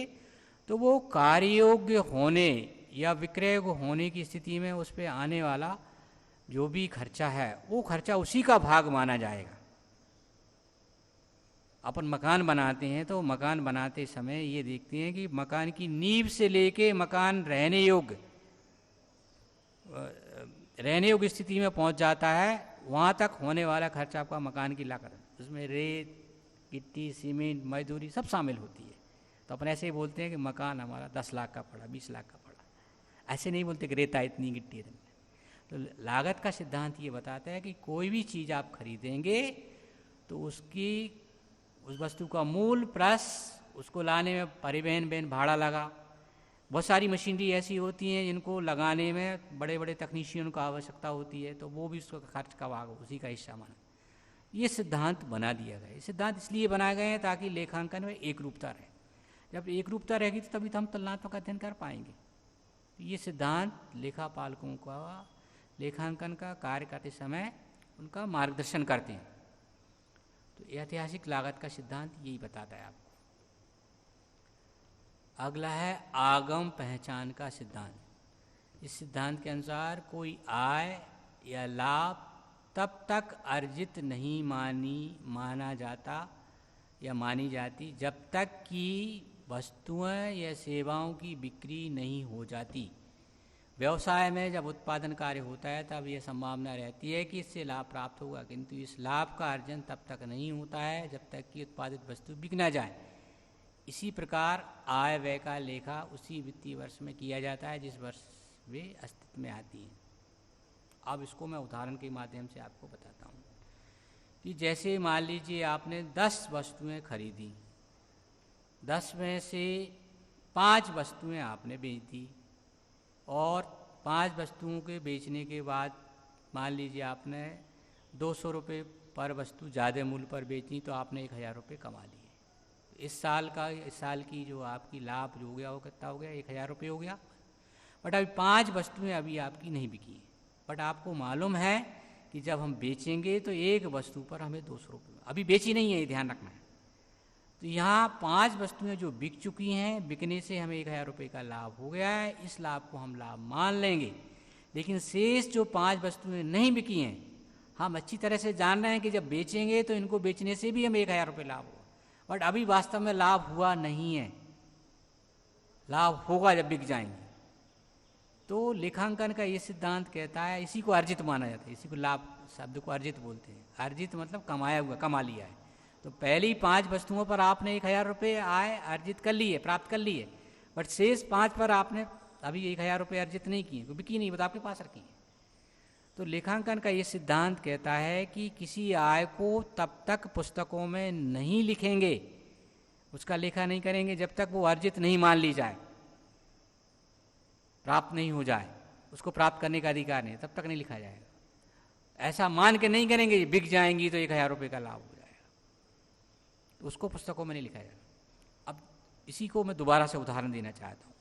तो वो कार्ययोग्य होने या विक्रय होने की स्थिति में उस पर आने वाला जो भी खर्चा है वो खर्चा उसी का भाग माना जाएगा। अपन मकान बनाते हैं तो मकान बनाते समय ये देखते हैं कि मकान की नींव से लेके मकान रहने योग्य स्थिति में पहुंच जाता है, वहाँ तक होने वाला खर्चा आपका मकान की लागत, उसमें रेत, गिट्टी, सीमेंट, मजदूरी सब शामिल होती है। तो अपन ऐसे ही बोलते हैं कि मकान हमारा 10 लाख का पड़ा, 20 लाख का पड़ा, ऐसे नहीं बोलते कि रेता इतनी, गिट्टी इतनी। तो लागत का सिद्धांत ये बताता है कि कोई भी चीज़ आप खरीदेंगे तो उसकी उस वस्तु का मूल प्लस उसको लाने में परिवहन भाड़ा लगा। बहुत सारी मशीनरी ऐसी होती हैं जिनको लगाने में बड़े बड़े तकनीशियनों की आवश्यकता होती है, तो वो भी उसका खर्च का भाग उसी का हिस्सा माना। ये सिद्धांत बना दिया गया। ये सिद्धांत इसलिए बनाए गए हैं ताकि लेखांकन में एक रूपता रहे। जब एक रूपता रहेगी तो तभी तो हम तुलनात्मक अध्ययन कर पाएंगे। ये सिद्धांत लेखापालकों का लेखांकन का कार्य करते समय उनका मार्गदर्शन करते हैं। तो ऐतिहासिक लागत का सिद्धांत यही बताता है आपको। अगला है आगम पहचान का सिद्धांत। इस सिद्धांत के अनुसार कोई आय या लाभ तब तक अर्जित नहीं माना जाता या मानी जाती जब तक कि वस्तुएं या सेवाओं की बिक्री नहीं हो जाती। व्यवसाय में जब उत्पादन कार्य होता है तब यह संभावना रहती है कि इससे लाभ प्राप्त होगा, किंतु इस लाभ का अर्जन तब तक नहीं होता है जब तक कि उत्पादित वस्तु बिक न जाए। इसी प्रकार आय व्यय का लेखा उसी वित्तीय वर्ष में किया जाता है जिस वर्ष वे अस्तित्व में आती हैं। अब इसको मैं उदाहरण के माध्यम से आपको बताता हूँ कि जैसे मान लीजिए आपने 10 वस्तुएं खरीदी, 10 में से 5 वस्तुएं आपने बेच दी और 5 वस्तुओं के बेचने के बाद मान लीजिए आपने 200 रुपये पर वस्तु ज़्यादा मूल्य पर बेची तो आपने 1,000 रुपये कमा लिए। इस साल की जो आपकी लाभ जो हो गया वो कितना हो गया? 1,000 रुपये हो गया। बट अभी 5 वस्तुएं अभी आपकी नहीं बिकी, बट आपको मालूम है कि जब हम बेचेंगे तो एक वस्तु पर हमें 200 रुपये, अभी बेची नहीं है, ध्यान रखना है। तो यहाँ 5 वस्तुएं जो बिक चुकी हैं, बिकने से हमें 1,000 रुपये का लाभ हो गया है, इस लाभ को हम लाभ मान लेंगे। लेकिन शेष जो 5 वस्तुएं नहीं बिकी हैं, हम अच्छी तरह से जान रहे हैं कि जब बेचेंगे तो इनको बेचने से भी हमें 1,000 रुपये लाभ होगा, बट अभी वास्तव में लाभ हुआ नहीं है। लाभ होगा जब बिक जाएंगे। तो लेखांकन का ये सिद्धांत कहता है, इसी को अर्जित माना जाता है, इसी को लाभ शब्द को अर्जित बोलते हैं। अर्जित मतलब कमाया हुआ, कमा लिया है। तो पहली 5 वस्तुओं पर आपने 1,000 रुपये आय अर्जित कर ली है, प्राप्त कर ली है, बट शेष 5 पर आपने अभी 1,000 रुपये अर्जित नहीं किए, कोई बिकी नहीं, बता आपके पास रखी है। तो लेखांकन का ये सिद्धांत कहता है कि किसी आय को तब तक पुस्तकों में नहीं लिखेंगे, उसका लेखा नहीं करेंगे जब तक वो अर्जित नहीं मान ली जाए, प्राप्त नहीं हो जाए, उसको प्राप्त करने का अधिकार नहीं, तब तक नहीं लिखा जाएगा। ऐसा मान के नहीं करेंगे बिक जाएंगी तो 1,000 रुपये का लाभ हो जाएगा, तो उसको पुस्तकों में नहीं लिखा जाएगा। अब इसी को मैं दोबारा से उदाहरण देना चाहता हूँ।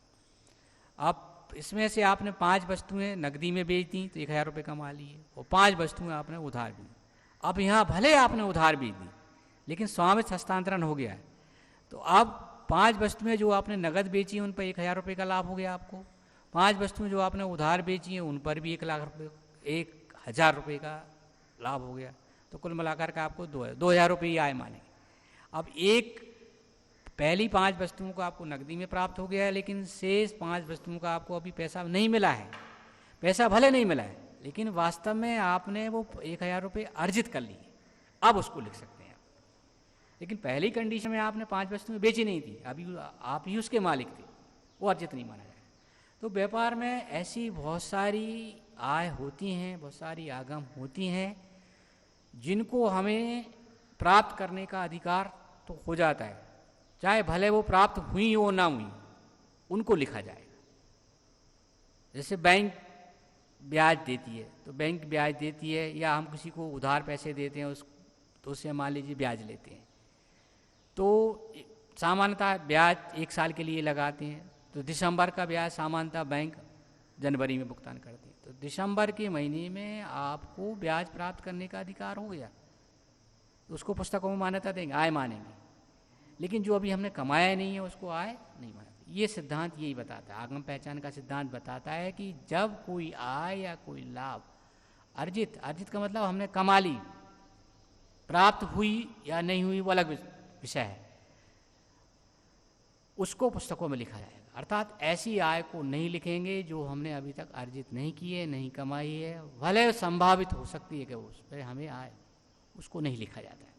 अब इसमें से आपने 5 वस्तुएं नकदी में बेच दी तो 1,000 रुपये कमा लिए, और 5 वस्तुएं आपने उधार दी। अब यहाँ भले आपने उधार बेच दी लेकिन स्वामित्व हस्तांतरण हो गया है, तो अब 5 वस्तुएं जो आपने नगद बेची हैं उन पर 1,000 रुपये का लाभ हो गया आपको। 5 वस्तुएं जो आपने उधार बेची हैं उन पर भी 1,000 रुपये का लाभ हो गया। तो कुल मिलाकर के आपको 2,000 रुपये ही आय मानेंगे। अब एक पहली 5 वस्तुओं का आपको नकदी में प्राप्त हो गया है, लेकिन शेष 5 वस्तुओं का आपको अभी पैसा नहीं मिला है। पैसा भले नहीं मिला है, लेकिन वास्तव में आपने वो 1000 रुपये अर्जित कर लिए, अब उसको लिख सकते हैं। लेकिन पहली कंडीशन में आपने 5 वस्तुएं बेची नहीं थी, अभी आप ही उसके मालिक थे, वो अर्जित नहीं माना जाएगा। तो व्यापार में ऐसी बहुत सारी आय होती हैं, बहुत सारी आगम होती हैं, जिनको हमें प्राप्त करने का अधिकार तो हो जाता है, चाहे भले वो प्राप्त हुई हो ना हुई, उनको लिखा जाएगा। जैसे बैंक ब्याज देती है, तो बैंक ब्याज देती है, या हम किसी को उधार पैसे देते हैं तो उससे मान लीजिए ब्याज लेते हैं, तो सामान्यतः ब्याज 1 साल के लिए लगाते हैं। तो दिसंबर का ब्याज सामान्यतः बैंक जनवरी में भुगतान करते हैं, तो दिसंबर के महीने में आपको ब्याज प्राप्त करने का अधिकार हो गया, तो उसको पुस्तकों में मान्यता देंगे, आय मानेंगे। लेकिन जो अभी हमने कमाया नहीं है उसको आय नहीं मानते। ये सिद्धांत यही बताता है, आगम पहचान का सिद्धांत बताता है कि जब कोई आय या कोई लाभ अर्जित का मतलब हमने कमा ली, प्राप्त हुई या नहीं हुई वो अलग विषय है, उसको पुस्तकों में लिखा जाएगा। अर्थात ऐसी आय को नहीं लिखेंगे जो हमने अभी तक अर्जित नहीं की है, नहीं कमाई है, भले संभावित हो सकती है कि उस पर हमें आय, उसको नहीं लिखा जाता है।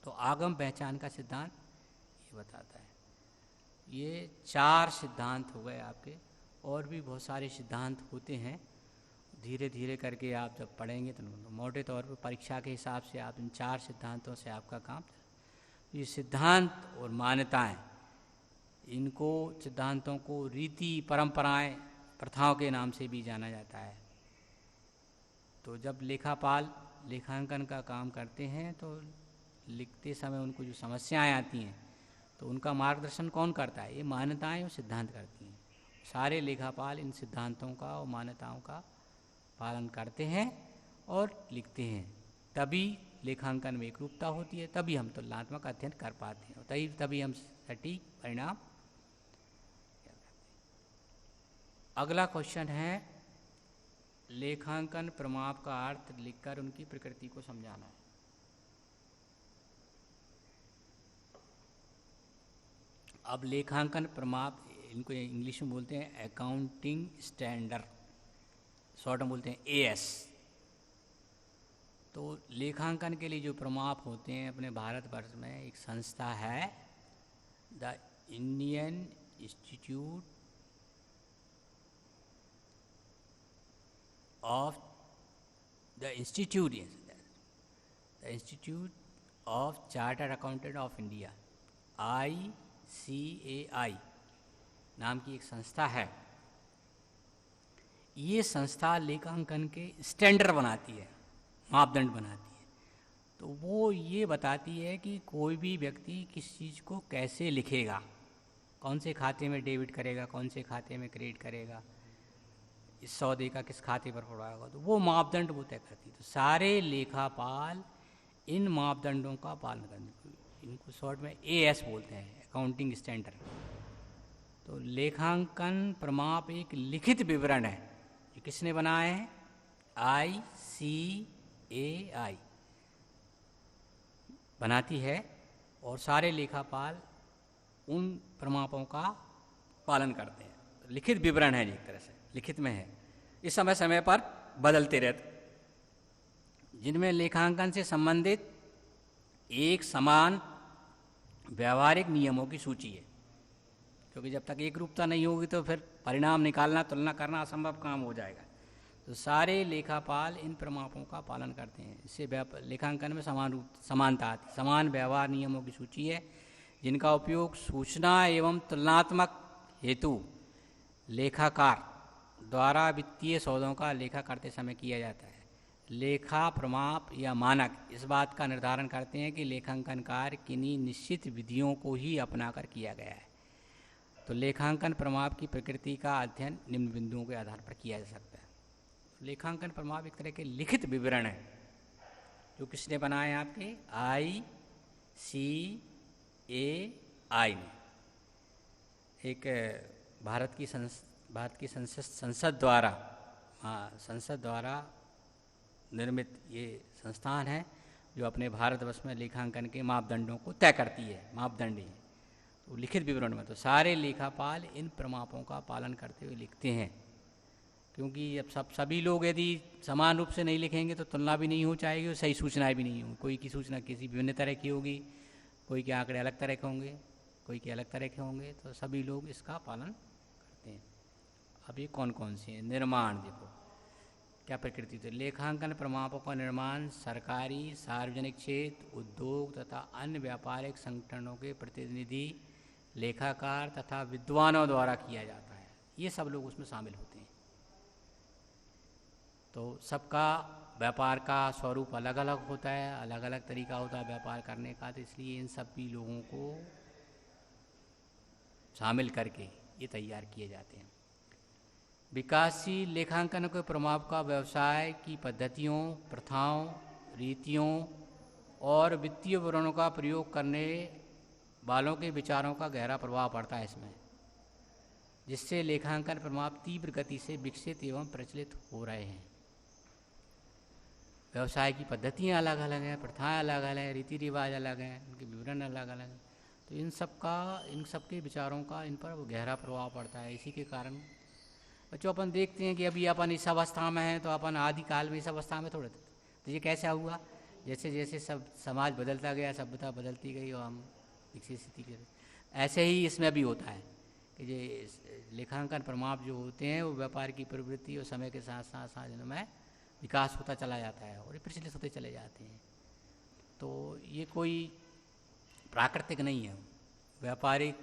तो आगम पहचान का सिद्धांत ये बताता है। ये 4 सिद्धांत हो गए आपके, और भी बहुत सारे सिद्धांत होते हैं, धीरे धीरे करके आप जब पढ़ेंगे तो मोटे तौर पर परीक्षा के हिसाब से आप इन 4 सिद्धांतों से आपका काम। ये सिद्धांत और मान्यताएं, इनको सिद्धांतों को रीति परंपराएं प्रथाओं के नाम से भी जाना जाता है। तो जब लेखापाल लेखांकन का काम करते हैं तो लिखते समय उनको जो समस्याएं आती हैं तो उनका मार्गदर्शन कौन करता है? ये मान्यताएं और सिद्धांत करती हैं। सारे लेखापाल इन सिद्धांतों का और मान्यताओं का पालन करते हैं और लिखते हैं, तभी लेखांकन में एकरूपता होती है, तभी हम तुलनात्मक अध्ययन कर पाते हैं, तभी हम सटीक परिणाम। अगला क्वेश्चन है, लेखांकन प्रमाप का अर्थ लिखकर उनकी प्रकृति को समझाना है। अब लेखांकन प्रमाप, इनको इंग्लिश में बोलते हैं अकाउंटिंग स्टैंडर्ड, शॉर्ट में बोलते हैं AS। तो लेखांकन के लिए जो प्रमाप होते हैं अपने भारतवर्ष में एक संस्था है, the Indian institute of chartered accountant of India, ICAI नाम की एक संस्था है। ये संस्था लेखांकन के स्टैंडर्ड बनाती है, मापदंड बनाती है। तो वो ये बताती है कि कोई भी व्यक्ति किस चीज़ को कैसे लिखेगा, कौन से खाते में डेबिट करेगा, कौन से खाते में क्रेडिट करेगा, इस सौदे का किस खाते पर पड़ेगा, तो वो मापदंड वो तय करती है। तो सारे लेखापाल इन मापदंडों का पालन करते, इनको शॉर्ट में AS बोलते हैं, अकाउंटिंग स्टैंडर्ड। तो लेखांकन प्रमाप एक लिखित विवरण है, ये किसने बनाया है? ICAI बनाती है, और सारे लेखापाल उन प्रमापों का पालन करते हैं। लिखित विवरण है, एक तरह से लिखित में है, इस समय समय पर बदलते रहते, जिनमें लेखांकन से संबंधित एक समान व्यवहारिक नियमों की सूची है। क्योंकि जब तक एक रूपता नहीं होगी तो फिर परिणाम निकालना, तुलना करना असंभव काम हो जाएगा। तो सारे लेखापाल इन प्रमापों का पालन करते हैं। इससे लेखांकन में समानता आती है। समान व्यवहार नियमों की सूची है जिनका उपयोग सूचना एवं तुलनात्मक हेतु लेखाकार द्वारा वित्तीय सौदों का लेखा करते समय किया जाता है। लेखा प्रमाप या मानक इस बात का निर्धारण करते हैं कि लेखांकन कार्य किन्हीं निश्चित विधियों को ही अपनाकर किया गया है। तो लेखांकन प्रमाप की प्रकृति का अध्ययन निम्न बिंदुओं के आधार पर किया जा सकता है। लेखांकन प्रमाप एक तरह के लिखित विवरण है जो किसने बनाए हैं? आपके ICAI ने, एक भारत की संसद द्वारा निर्मित ये संस्थान है जो अपने भारतवर्ष में लेखांकन के मापदंडों को तय करती है। मापदंड ही तो लिखित विवरण में तो सारे लेखापाल इन प्रमापों का पालन करते हुए लिखते हैं, क्योंकि अब सभी लोग यदि समान रूप से नहीं लिखेंगे तो तुलना भी नहीं हो पाएगी और सही सूचनाएं भी नहीं होंगी। कोई की सूचना किसी विभिन्न तरह की होगी, कोई के आंकड़े अलग तरह के होंगे, कोई के अलग तरह के होंगे, तो सभी लोग इसका पालन करते हैं। अब ये कौन कौन से हैं? निर्माण देखो क्या प्रकृति। तो लेखांकन प्रमापों का निर्माण सरकारी, सार्वजनिक क्षेत्र, उद्योग तथा अन्य व्यापारिक संगठनों के प्रतिनिधि, लेखाकार तथा विद्वानों द्वारा किया जाता है। ये सब लोग उसमें शामिल होते हैं। तो सबका व्यापार का स्वरूप अलग अलग होता है, अलग अलग तरीका होता है व्यापार करने का, तो इसलिए इन सभी लोगों को शामिल करके ये तैयार किए जाते हैं। विकासशील लेखांकन के प्रमाप का व्यवसाय की पद्धतियों, प्रथाओं, रीतियों और वित्तीय विवरणों का प्रयोग करने वालों के विचारों का गहरा प्रभाव पड़ता है इसमें, जिससे लेखांकन प्रमाप तीव्र गति से विकसित एवं प्रचलित हो रहे हैं। व्यवसाय की पद्धतियाँ अलग अलग हैं, प्रथाएं अलग अलग हैं, रीति रिवाज अलग हैं, उनके विवरण अलग अलग हैं। तो इन सब के विचारों का इन पर गहरा प्रभाव पड़ता है। इसी के कारण बच्चों अपन देखते हैं कि अभी अपन इस अवस्था में हैं, तो अपन आदिकाल में इस अवस्था में थोड़े थे। तो ये कैसा हुआ? जैसे जैसे सब समाज बदलता गया, सभ्यता बदलती गई और हम विकसित स्थिति के, ऐसे ही इसमें भी होता है कि ये लेखांकन प्रमाप जो होते हैं वो व्यापार की प्रवृत्ति और समय के साथ साथ साथ इनमें विकास होता चला जाता है और ये प्रचलित होते चले जाते हैं। तो ये कोई प्राकृतिक नहीं है, व्यापारिक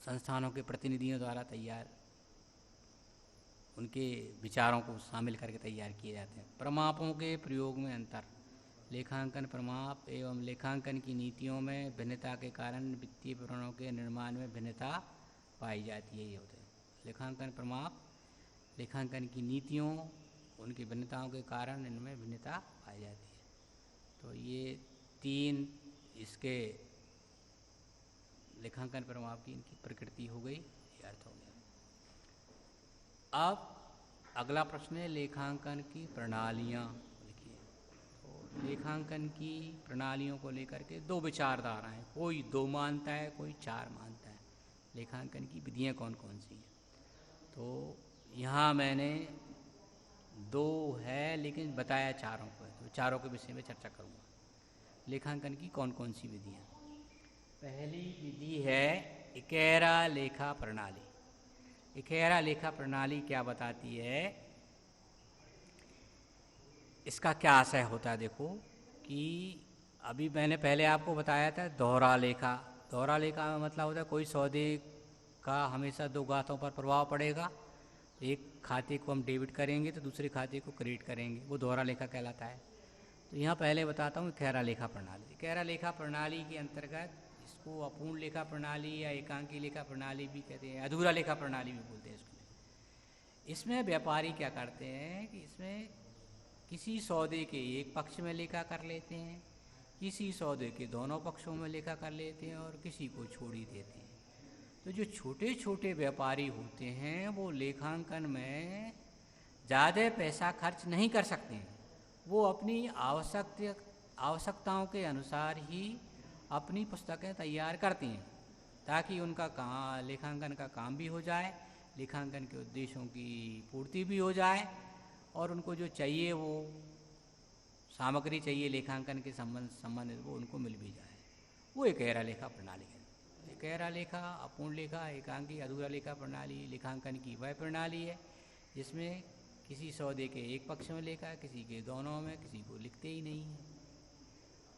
संस्थानों के प्रतिनिधियों द्वारा तैयार, उनके विचारों को शामिल करके तैयार किए जाते हैं। प्रमापों के प्रयोग में अंतर। लेखांकन प्रमाप एवं लेखांकन की नीतियों में भिन्नता के कारण वित्तीय विवरणों के निर्माण में भिन्नता पाई जाती है। ये होते हैं लेखांकन प्रमाप, लेखांकन की नीतियों, उनकी भिन्नताओं के कारण इनमें भिन्नता पाई जाती है। तो ये तीन इसके लेखांकन प्रमाप की इनकी प्रकृति हो गई, ये अर्थ हो गया। अब अगला प्रश्न है लेखांकन की प्रणालियाँ। देखिए, तो लेखांकन की प्रणालियों को लेकर के दो विचारधाराएं, कोई 2 मानता है, कोई 4 मानता है। लेखांकन की विधियाँ कौन कौन सी हैं? तो यहाँ मैंने 2 है लेकिन बताया चारों को है, तो चारों के विषय में चर्चा करूँगा। लेखांकन की कौन कौन सी विधियाँ? पहली विधि है इकेरा लेखा प्रणाली। इकेरा लेखा प्रणाली क्या बताती है? इसका क्या आशय होता है? देखो कि अभी मैंने पहले आपको बताया था दोहरा लेखा। दोहरा लेखा में मतलब होता है कोई सौदे का हमेशा 2 गातों पर प्रभाव पड़ेगा। एक खाते को हम डेबिट करेंगे तो दूसरे खाते को क्रेडिट करेंगे, वो दोहरा लेखा कहलाता है। तो यहाँ पहले बताता हूँ इकेरा लेखा प्रणाली। इकेरा लेखा प्रणाली के अंतर्गत इसको अपूर्ण लेखा प्रणाली या एकांकी लेखा प्रणाली भी कहते हैं, अधूरा लेखा प्रणाली भी बोलते हैं इसको। इसमें व्यापारी क्या करते हैं कि इसमें किसी सौदे के एक पक्ष में लेखा कर लेते हैं, किसी सौदे के दोनों पक्षों में लेखा कर लेते हैं और किसी को छोड़ ही देते हैं। तो जो छोटे छोटे व्यापारी होते हैं वो लेखांकन में ज़्यादा पैसा खर्च नहीं कर सकते हैं। वो अपनी आवश्यकताओं के अनुसार ही अपनी पुस्तकें तैयार करते हैं ताकि उनका लेखांकन का काम भी हो जाए, लेखांकन के उद्देश्यों की पूर्ति भी हो जाए और उनको जो चाहिए वो सामग्री चाहिए लेखांकन के संबंधित वो उनको मिल भी जाए। वो इकेरा लेखा प्रणाली है। इकेरा लेखा, अपूर्ण लेखा, एकांकी, अधूरा लेखा प्रणाली लेखांकन की वह प्रणाली है जिसमें किसी सौदे के एक पक्ष में लेखा, किसी के दोनों में, किसी को लिखते ही नहीं है।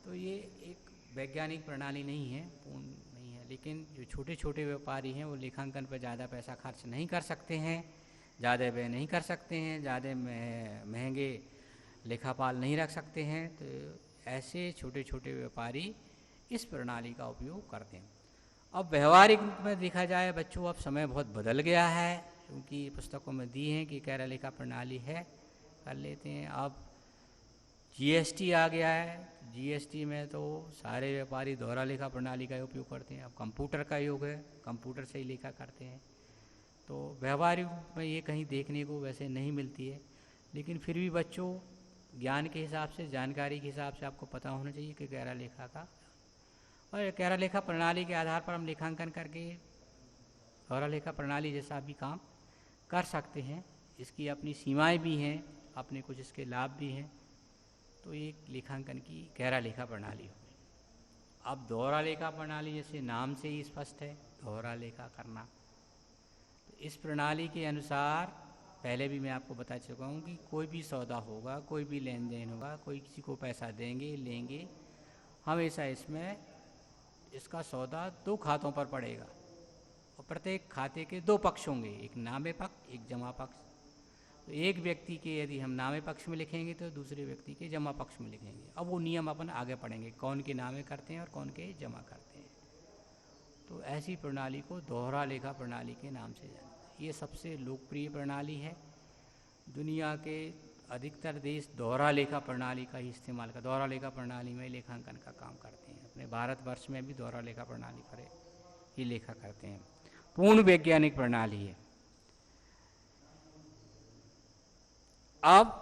तो ये एक वैज्ञानिक प्रणाली नहीं है, पूर्ण नहीं है। लेकिन जो छोटे छोटे व्यापारी हैं वो लेखांकन पर ज़्यादा पैसा खर्च नहीं कर सकते हैं, ज़्यादा व्यय नहीं कर सकते हैं, ज़्यादा महंगे लेखापाल नहीं रख सकते हैं। तो ऐसे छोटे छोटे व्यापारी इस प्रणाली का उपयोग करते हैं। अब व्यवहारिक रूप में देखा जाए बच्चों, अब समय बहुत बदल गया है, क्योंकि पुस्तकों में दी हैं कि इकेरा लेखा प्रणाली है, कर लेते हैं। अब जीएसटी आ गया है, जीएसटी में तो सारे व्यापारी दोहरा लेखा प्रणाली का उपयोग करते हैं। अब कंप्यूटर का युग है, कंप्यूटर से ही लेखा करते हैं। तो व्यवहारिक रूप में ये कहीं देखने को वैसे नहीं मिलती है, लेकिन फिर भी बच्चों ज्ञान के हिसाब से, जानकारी के हिसाब से आपको पता होना चाहिए कि इकेरा लेखा का। और कैरा लेखा प्रणाली के आधार पर हम लेखांकन करके दोहरा लेखा प्रणाली जैसा भी काम कर सकते हैं। इसकी अपनी सीमाएं भी हैं, अपने कुछ इसके लाभ भी हैं। तो ये लेखांकन की कैरा लेखा प्रणाली हो गई। अब दोहरा लेखा प्रणाली जैसे नाम से ही स्पष्ट है, दोहरा लेखा करना। तो इस प्रणाली के अनुसार पहले भी मैं आपको बता चुका हूँ कि कोई भी सौदा होगा, कोई भी लेन देन होगा, कोई किसी को पैसा देंगे लेंगे, हमेशा इसमें इसका सौदा दो खातों पर पड़ेगा और प्रत्येक खाते के दो पक्ष होंगे, एक नामे पक्ष, एक जमा पक्ष। तो एक व्यक्ति के यदि हम नामे पक्ष में लिखेंगे तो दूसरे व्यक्ति के जमा पक्ष में लिखेंगे। अब वो नियम अपन आगे पढ़ेंगे, कौन के नामे करते हैं और कौन के जमा करते हैं। तो ऐसी प्रणाली को दोहरा लेखा प्रणाली के नाम से जानते हैं। ये सबसे लोकप्रिय प्रणाली है। दुनिया के अधिकतर देश दोहरा लेखा प्रणाली का ही इस्तेमाल कर, दोहरा लेखा प्रणाली में लेखांकन का काम करते हैं। अपने भारतवर्ष में भी दोहरा लेखा प्रणाली पर ही लेखा करते हैं। पूर्ण वैज्ञानिक प्रणाली है। अब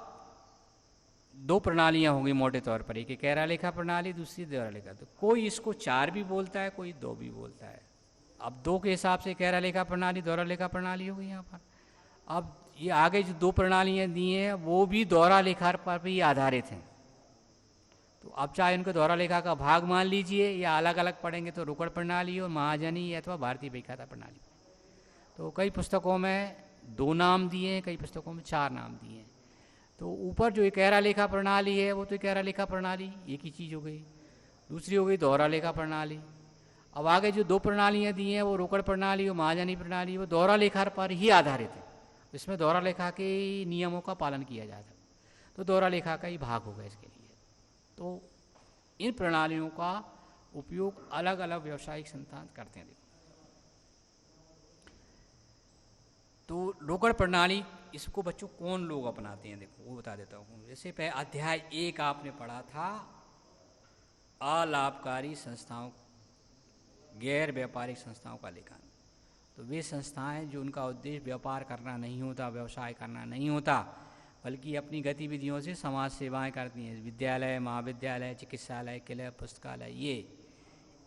दो प्रणालियां होंगी मोटे तौर पर, एक कैरा लेखा प्रणाली, दूसरी दोहरा लेखा। तो कोई इसको 4 भी बोलता है, कोई 2 भी बोलता है। अब 2 के हिसाब से कैरा लेखा प्रणाली, दोहरा लेखा प्रणाली होगी यहाँ पर। अब ये आगे जो 2 प्रणालियां दी हैं वो भी दोहरा लेखा पर भी आधारित हैं। तो अब चाहे उनको दोहरा लेखा का भाग मान लीजिए या अलग अलग पढ़ेंगे तो रोकड़ प्रणाली और महाजनी अथवा भारतीय बहीखाता प्रणाली। तो कई पुस्तकों में 2 नाम दिए हैं, कई पुस्तकों में 4 नाम दिए हैं। तो ऊपर जो एक कैरा लेखा प्रणाली है वो तो कैरा लेखा प्रणाली एक ही चीज़ हो गई, दूसरी हो गई दोहरा लेखा प्रणाली। अब आगे जो 2 प्रणालियाँ दी हैं वो रोकड़ प्रणाली और महाजनी प्रणाली, वो दोहरा लेखा पर ही आधारित है। इसमें दोहरा लेखा के नियमों का पालन किया जाता है, तो दोहरा लेखा का ही भाग होगा इसके लिए। तो इन प्रणालियों का उपयोग अलग अलग व्यावसायिक संस्थान करते हैं। तो रोकड़ प्रणाली इसको बच्चों कौन लोग अपनाते हैं, देखो वो बता देता हूँ। जैसे अध्याय 1 आपने पढ़ा था, अलाभकारी संस्थाओं, गैर व्यापारिक संस्थाओं का लेखांकन। तो वे संस्थाएं जो उनका उद्देश्य व्यापार करना नहीं होता, व्यवसाय करना नहीं होता, बल्कि अपनी गतिविधियों से समाज सेवाएं करती हैं। विद्यालय, महाविद्यालय, चिकित्सालय, क्लब, पुस्तकालय, ये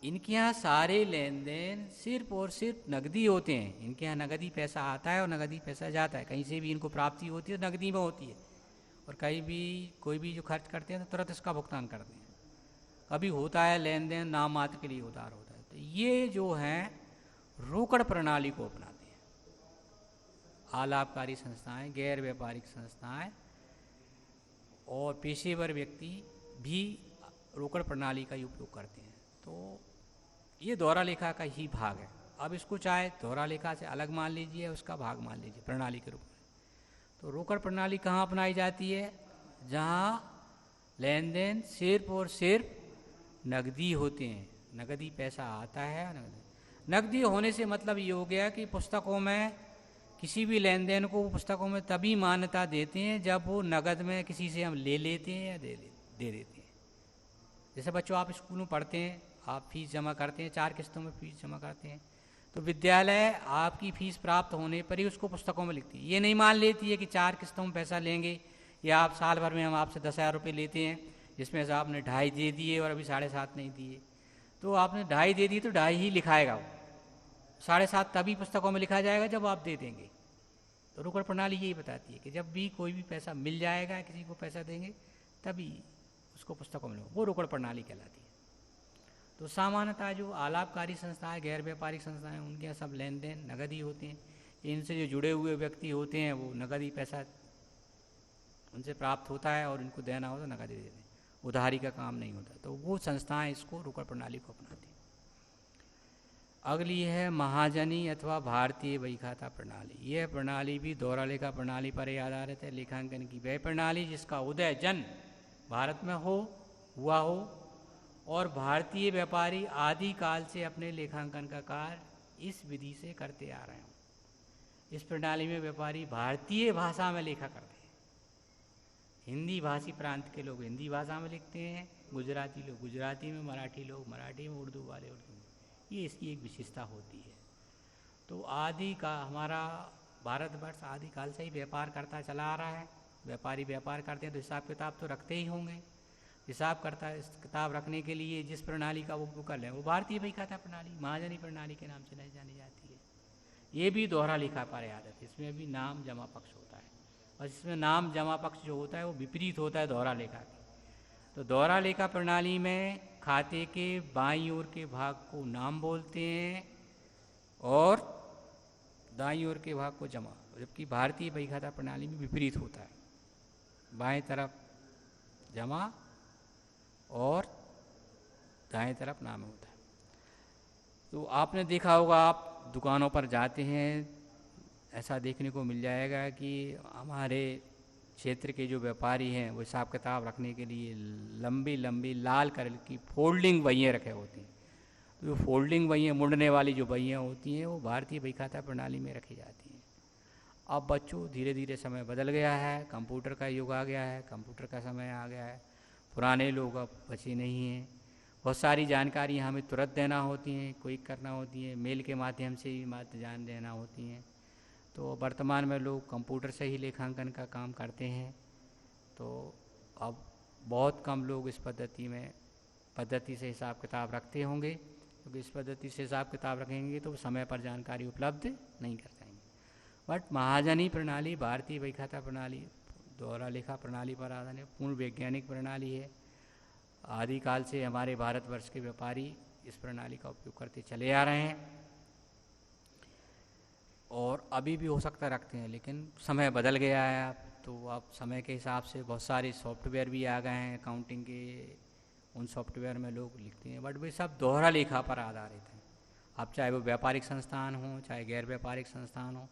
इनके यहाँ सारे लेन देन सिर्फ और सिर्फ नकदी होते हैं। इनके यहाँ नकदी पैसा आता है और नकदी पैसा जाता है। कहीं से भी इनको प्राप्ति होती है तो नकदी में होती है, और कहीं भी कोई भी जो खर्च करते हैं तो तुरंत इसका भुगतान करते हैं। कभी होता है लेन देन नाम मात्र के लिए उधार होता है। तो ये जो हैं रोकड़ प्रणाली को अपनाते हैं। अलाभकारी संस्थाएं, गैर व्यापारिक संस्थाएं और पेशेवर व्यक्ति भी रोकड़ प्रणाली का ही उपयोग करते हैं। तो ये दोहरा लेखा का ही भाग है। अब इसको चाहे दोहरा लेखा से अलग मान लीजिए, उसका भाग मान लीजिए प्रणाली के रूप में। तो रोकड़ प्रणाली कहाँ अपनाई जाती है? जहाँ लेन देन सिर्फ और सिर्फ नकदी होते हैं, नकदी पैसा आता है। नकदी होने से मतलब ये हो गया कि पुस्तकों में किसी भी लेन देन को पुस्तकों में तभी मान्यता देते हैं जब वो नकद में किसी से हम ले लेते हैं या दे देते हैं। जैसे बच्चों आप स्कूल में पढ़ते हैं, आप फीस जमा करते हैं, 4 किस्तों में फीस जमा करते हैं। तो विद्यालय आपकी फीस प्राप्त होने पर ही उसको पुस्तकों में लिखती है। ये नहीं मान लेती है कि 4 किस्तों में पैसा लेंगे या आप साल भर में हम आपसे 10,000 रुपये लेते हैं, जिसमें से आपने 2.5 दे दिए और अभी 7.5 नहीं दिए। तो आपने 2.5 दे दिए तो 2.5 ही लिखाएगा, वो 7.5 तभी पुस्तकों में लिखा जाएगा जब आप दे देंगे। तो रोकड़ प्रणाली यही बताती है कि जब भी कोई भी पैसा मिल जाएगा, किसी को पैसा देंगे, तभी उसको पुस्तकों में, वो रोकड़ प्रणाली कहलाती है। तो सामान्यतः जो अलाभकारी संस्थाएं, गैर व्यापारिक संस्थाएं, उनके यहाँ सब लेन देन नगद ही होते हैं। इनसे जो जुड़े हुए व्यक्ति होते हैं वो नगद ही पैसा उनसे प्राप्त होता है और इनको देना हो तो नगद ही देते हैं, उधारी का काम नहीं होता। तो वो संस्थाएं इसको रोकड़ प्रणाली को अपनाती हैं। अगली है महाजनी अथवा भारतीय बहीखाता प्रणाली। यह प्रणाली भी दोहरा लेखा प्रणाली पर ही आधारित है। लेखांकन की वह प्रणाली जिसका उदय जन्म भारत में हुआ हो और भारतीय व्यापारी आदि काल से अपने लेखांकन का कार्य इस विधि से करते आ रहे हों। इस प्रणाली में व्यापारी भारतीय भाषा में लेखा करते हैं। हिंदी भाषी प्रांत के लोग हिंदी भाषा में लिखते हैं, गुजराती लोग गुजराती में, मराठी लोग मराठी में, उर्दू वाले उर्दू में। ये इसकी एक विशेषता होती है। तो आदि का हमारा भारतवर्ष आदिकाल से ही व्यापार करता चला आ रहा है। व्यापारी व्यापार करते हैं तो हिसाब किताब तो रखते ही होंगे। हिसाब करता है, इस किताब रखने के लिए जिस प्रणाली का वो उपयोग कर लें, वो भारतीय बही खाता प्रणाली, महाजनी प्रणाली के नाम से नहीं जानी जाती है। ये भी दोहरा लेखा पर आदत है, इसमें भी नाम जमा पक्ष होता है, और इसमें नाम जमा पक्ष जो होता है वो विपरीत होता है दोहरा लेखा के। तो दोहरा लेखा प्रणाली में खाते के बाईं ओर के भाग को नाम बोलते हैं और दाईं ओर के भाग को जमा, जबकि भारतीय बही खाता प्रणाली में विपरीत होता है, बाएं तरफ जमा और दाएं तरफ नाम होता है। तो आपने देखा होगा, आप दुकानों पर जाते हैं, ऐसा देखने को मिल जाएगा कि हमारे क्षेत्र के जो व्यापारी हैं वो हिसाब किताब रखने के लिए लंबी लंबी लाल कलर की फोल्डिंग बहियाँ रखे होती हैं। तो वो फोल्डिंग बहियाँ, मुड़ने वाली जो बहियाँ होती हैं, वो भारतीय बही खाता प्रणाली में रखी जाती हैं। अब बच्चों धीरे धीरे समय बदल गया है, कंप्यूटर का युग आ गया है, कंप्यूटर का समय आ गया है, पुराने लोग अब बचे नहीं हैं। बहुत सारी जानकारी हमें तुरंत देना होती हैं, क्विक करना होती है, मेल के माध्यम से ही जान देना होती हैं। तो वर्तमान में लोग कंप्यूटर से ही लेखांकन का काम करते हैं। तो अब बहुत कम लोग इस पद्धति से हिसाब किताब रखते होंगे, क्योंकि इस पद्धति से हिसाब किताब रखेंगे तो समय पर जानकारी उपलब्ध नहीं कर पाएंगे। बट महाजनी प्रणाली, भारतीय बही खाता प्रणाली दोहरा लेखा प्रणाली पर आधारित है, पूर्ण वैज्ञानिक प्रणाली है। आदिकाल से हमारे भारतवर्ष के व्यापारी इस प्रणाली का उपयोग करते चले आ रहे हैं और अभी भी हो सकता रखते हैं, लेकिन समय बदल गया है अब। तो अब समय के हिसाब से बहुत सारे सॉफ्टवेयर भी आ गए हैं अकाउंटिंग के, उन सॉफ्टवेयर में लोग लिखते हैं, बट वे सब दोहरा लेखा पर आधारित हैं। अब चाहे वो व्यापारिक संस्थान हो चाहे गैर व्यापारिक संस्थान हो,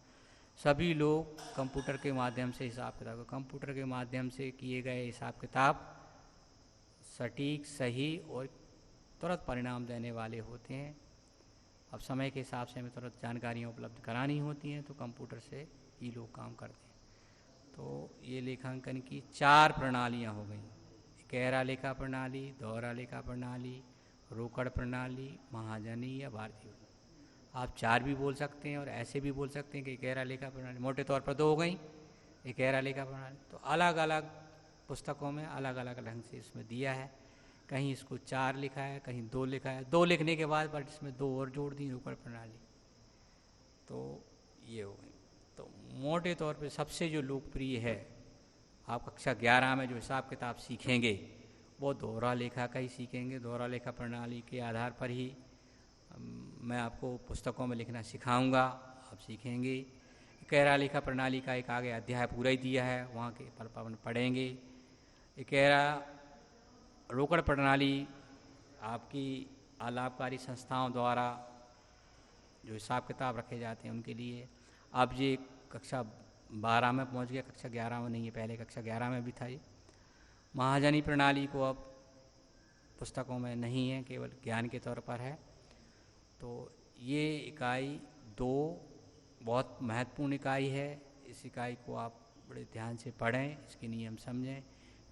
सभी लोग कंप्यूटर के माध्यम से हिसाब किताब, कंप्यूटर के माध्यम से किए गए हिसाब किताब सटीक, सही और तुरंत परिणाम देने वाले होते हैं। अब समय के हिसाब से हमें तुरंत जानकारियाँ उपलब्ध करानी होती हैं, तो कंप्यूटर से ही लोग काम करते हैं। तो ये लेखांकन की 4 प्रणालियाँ हो गई: इकेरा लेखा प्रणाली, दोहरा लेखा प्रणाली, रोकड़ प्रणाली, महाजनी या भारतीय। आप 4 भी बोल सकते हैं और ऐसे भी बोल सकते हैं कि इकेरा लेखा प्रणाली। मोटे तौर पर 2 हो गई इकेरा लेखा प्रणाली। तो अलग अलग पुस्तकों में अलग अलग ढंग से इसमें दिया है, कहीं इसको 4 लिखा है, कहीं 2 लिखा है, 2 लिखने के बाद बट इसमें 2 और जोड़ दी, रोकड़ प्रणाली। तो ये हो गई। तो मोटे तौर पे सबसे जो लोकप्रिय है, आप कक्षा 11 में जो हिसाब किताब सीखेंगे वो दोहरा लेखा का ही सीखेंगे। दोहरा लेखा प्रणाली के आधार पर ही मैं आपको पुस्तकों में लिखना सिखाऊंगा, आप सीखेंगे। इकेरा लेखा प्रणाली का एक आगे अध्याय पूरा ही दिया है, वहाँ के पर पढ़ेंगे। इकेरा रोकड़ प्रणाली आपकी अलाभकारी संस्थाओं द्वारा जो हिसाब किताब रखे जाते हैं उनके लिए। अब ये कक्षा 12 में पहुंच गया, कक्षा 11 में नहीं है, पहले कक्षा 11 में भी था ये। महाजनी प्रणाली को अब पुस्तकों में नहीं है, केवल ज्ञान के तौर पर है। तो ये इकाई 2 बहुत महत्वपूर्ण इकाई है। इस इकाई को आप बड़े ध्यान से पढ़ें, इसके नियम समझें,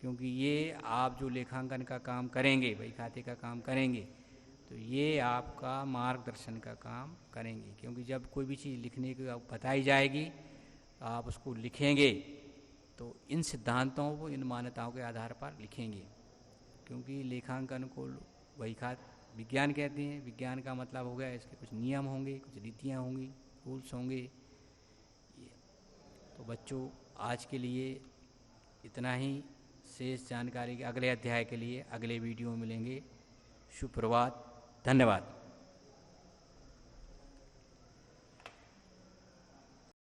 क्योंकि ये आप जो लेखांकन का काम करेंगे, बही खाते का काम करेंगे, तो ये आपका मार्गदर्शन का काम करेंगे। क्योंकि जब कोई भी चीज़ लिखने की बताई जाएगी, आप उसको लिखेंगे तो इन सिद्धांतों को, इन मान्यताओं के आधार पर लिखेंगे। क्योंकि लेखांकन को बही खाते विज्ञान कहते हैं। विज्ञान का मतलब हो गया इसके कुछ नियम होंगे, कुछ रीतियाँ होंगी, रूल्स होंगे। तो बच्चों आज के लिए इतना ही। शेष जानकारी के अगले अध्याय के लिए अगले वीडियो में मिलेंगे। शुभ प्रभात, धन्यवाद।